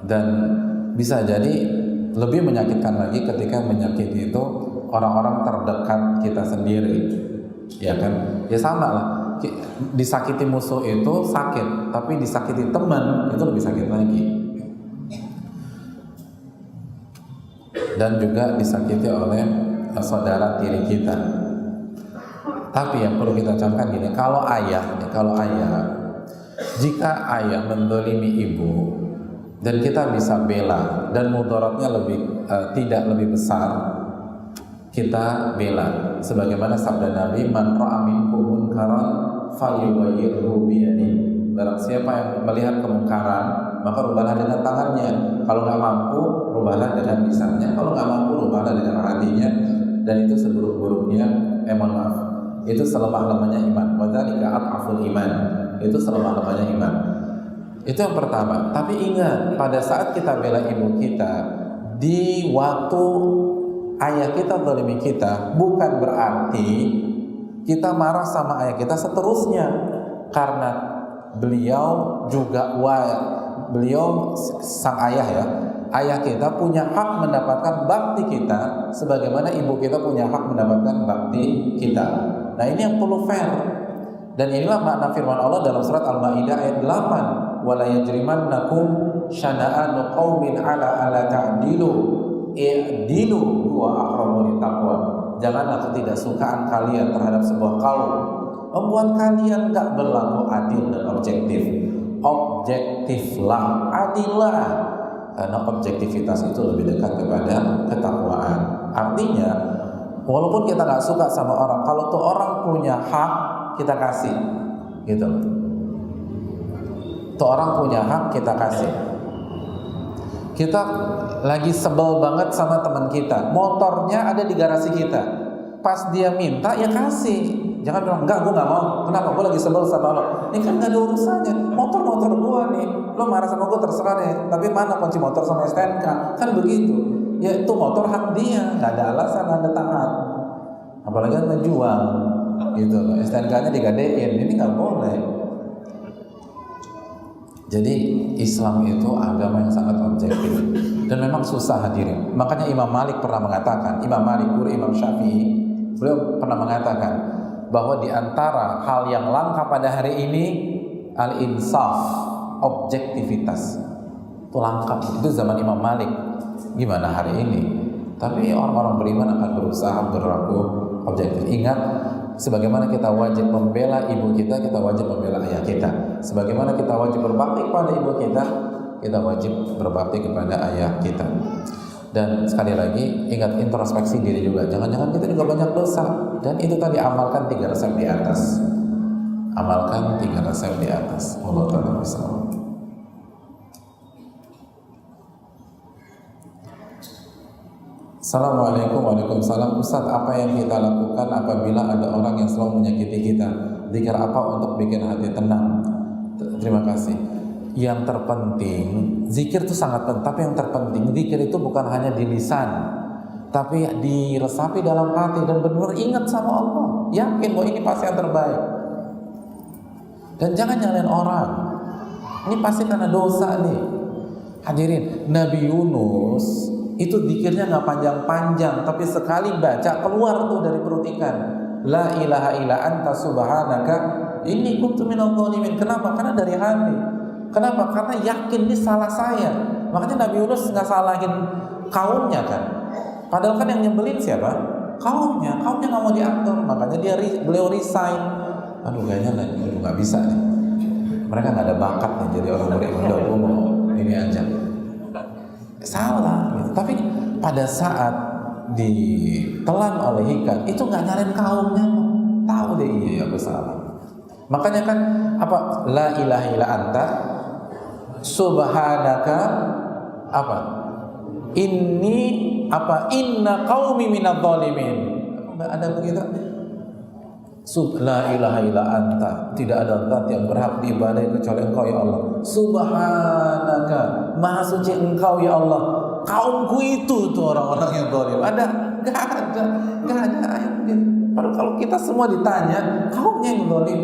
dan bisa jadi lebih menyakitkan lagi ketika menyakiti itu orang-orang terdekat kita sendiri, ya kan? Ya sama lah. Disakiti musuh itu sakit, tapi disakiti teman itu lebih sakit lagi. Dan juga disakiti oleh saudara tiri kita. Tapi yang perlu kita camkan gini, kalau ayah, jika ayah mendolimi ibu, dan kita bisa bela, dan mudaratnya tidak lebih besar, kita bela. Sebagaimana sabda Nabi, man ra'a minkum munkaran falyughayyirhu biyadihi. Barang siapa yang melihat kemungkaran, maka rubahlah dengan tangannya. Kalau nggak mampu, rubahlah dengan lisannya. Kalau nggak mampu, rubahlah dengan hatinya. Dan itu seburuk-buruknya, maaf, itu selemah-lemahnya iman. Wadzalika ad'aful iman. Itu selemah-lemahnya iman. Itu yang pertama. Tapi ingat, pada saat kita bela ibu kita, di waktu ayah kita zalimi kita, bukan berarti kita marah sama ayah kita seterusnya, karena beliau sang ayah ya, ayah kita punya hak mendapatkan bakti kita sebagaimana ibu kita punya hak mendapatkan bakti kita. Nah, ini yang perlu fair. Dan inilah makna firman Allah dalam surat Al-Maidah ayat 8, wala yajrimannakum syana'anu qaumin ala ta'dilu i'dilu huwa aqrabu littaqwa. Janganlah ketidaksukaan kalian terhadap sebuah kaum membuat kalian gak berlaku adil dan objektif. Objektiflah, adillah, karena objektivitas itu lebih dekat kepada ketakwaan. Artinya, walaupun kita gak suka sama orang, kalau tuh orang punya hak, kita kasih, gitu. Tuh orang punya hak, kita kasih. Kita lagi sebel banget sama teman kita, motornya ada di garasi kita, pas dia minta ya kasih. Jangan bilang, enggak, gue gak mau. Kenapa? Gue lagi sebel sama lo. Ini kan gak ada urusannya. Motor gue nih. Lo marah sama gue terserah deh. Tapi mana kunci motor sama STNK? Kan begitu. Ya itu motor hak dia. Gak ada alasan Anda taat. Apalagi Anda jual. Gitu loh. STNK-nya digadein. Ini gak boleh. Jadi Islam itu agama yang sangat objektif. Dan memang susah hadirin. Makanya Imam Malik pernah mengatakan, Imam Malik, guru Imam Syafi'i, beliau pernah mengatakan bahwa di antara hal yang langka pada hari ini al-insaf, objektivitas. Itu langka. Itu zaman Imam Malik. Gimana hari ini? Tapi orang-orang beriman akan berusaha berlaku objektif. Ingat, sebagaimana kita wajib membela ibu kita wajib membela ayah kita. Sebagaimana kita wajib berbakti kepada ibu kita wajib berbakti kepada ayah kita. Dan sekali lagi, ingat introspeksi diri juga. Jangan-jangan kita juga banyak dosa. Dan itu tadi, amalkan 3 resep di atas. Amalkan 3 resep di atas. Allah Ta'ala bersama. Assalamualaikum. Waalaikumsalam. Ustaz, apa yang kita lakukan apabila ada orang yang selalu menyakiti kita? Zikir apa untuk bikin hati tenang? Terima kasih. Yang terpenting, zikir itu sangat penting. Tapi yang terpenting, zikir itu bukan hanya di lisan, tapi diresapi dalam hati dan benar-benar ingat sama Allah. Yakin bahwa ini pasti yang terbaik. Dan jangan nyalain orang. Ini pasti karena dosa nih. Hadirin, Nabi Yunus itu zikirnya nggak panjang-panjang, tapi sekali baca keluar tuh dari perut ikan. La ilaha illa anta subhanaka inni kuntu minadh dhalimin. Kenapa? Karena dari hati. Kenapa? Karena yakin ini salah saya. Makanya Nabi Yunus nggak salahin kaumnya kan. Padahal kan yang nyebelin siapa? Kaumnya nggak mau diatur. Makanya beliau resign. Aduh, kayaknya nggak bisa nih. Mereka nggak ada bakat nih jadi orang beriman. Udah, gue mau ini aja. Salah. Gitu. Tapi pada saat ditelan oleh ikan, itu nggak nyalain kaumnya. Tahu deh, iya aku salah. Makanya kan apa? La ilaha illa anta subhanaka apa? Inna qaumi minadh dhalimin. Ada begitu? La ilaha illa anta, tidak ada zat yang berhak diibadahi kecuali Engkau ya Allah. Subhanaka, maha suci Engkau ya Allah. Kaumku itu tuh orang-orang yang zalim. Ada? Enggak ada ayat begitu. Padahal kalau kita semua ditanya, kaumnya yang zalim.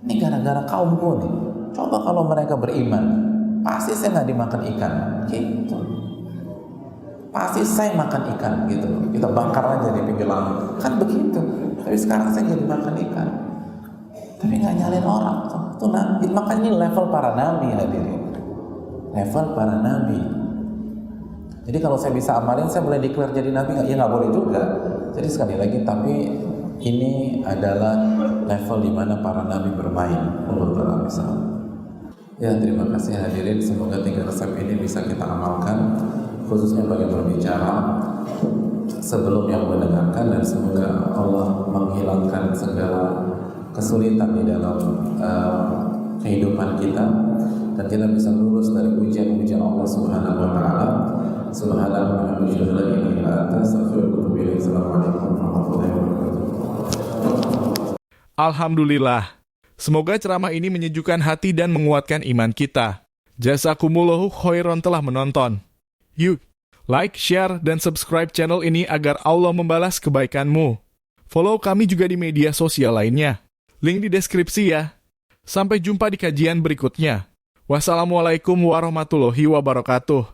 Ini gara-gara kaumku nih. Coba kalau mereka beriman, pasti saya nggak dimakan ikan, gitu. Pasti saya makan ikan, gitu. Kita bakar aja di pinggir laut, kan begitu. Tapi sekarang saya jadi makan ikan. Tapi nggak nyalain orang. Itu nabi. Makanya ini level para nabi hadirin. Level para nabi. Jadi kalau saya bisa amalin, saya boleh declare jadi nabi nggak? Ya nggak boleh juga. Jadi sekali lagi, tapi ini adalah level di mana para nabi bermain. Allah Ta'ala. Ya, terima kasih hadirin. Semoga 3 resep ini bisa kita amalkan, khususnya bagi berbicara sebelum yang mendengarkan, dan semoga Allah menghilangkan segala kesulitan di dalam kehidupan kita, dan kita bisa lulus dari ujian-ujian Allah Subhanahu wa taala. Subhanallah wa bihamdihi, Assalamualaikum warahmatullahi wabarakatuh. Alhamdulillah. Semoga ceramah ini menyejukkan hati dan menguatkan iman kita. Jazakumullahu khairan telah menonton. Yuk, like, share, dan subscribe channel ini agar Allah membalas kebaikanmu. Follow kami juga di media sosial lainnya. Link di deskripsi ya. Sampai jumpa di kajian berikutnya. Wassalamualaikum warahmatullahi wabarakatuh.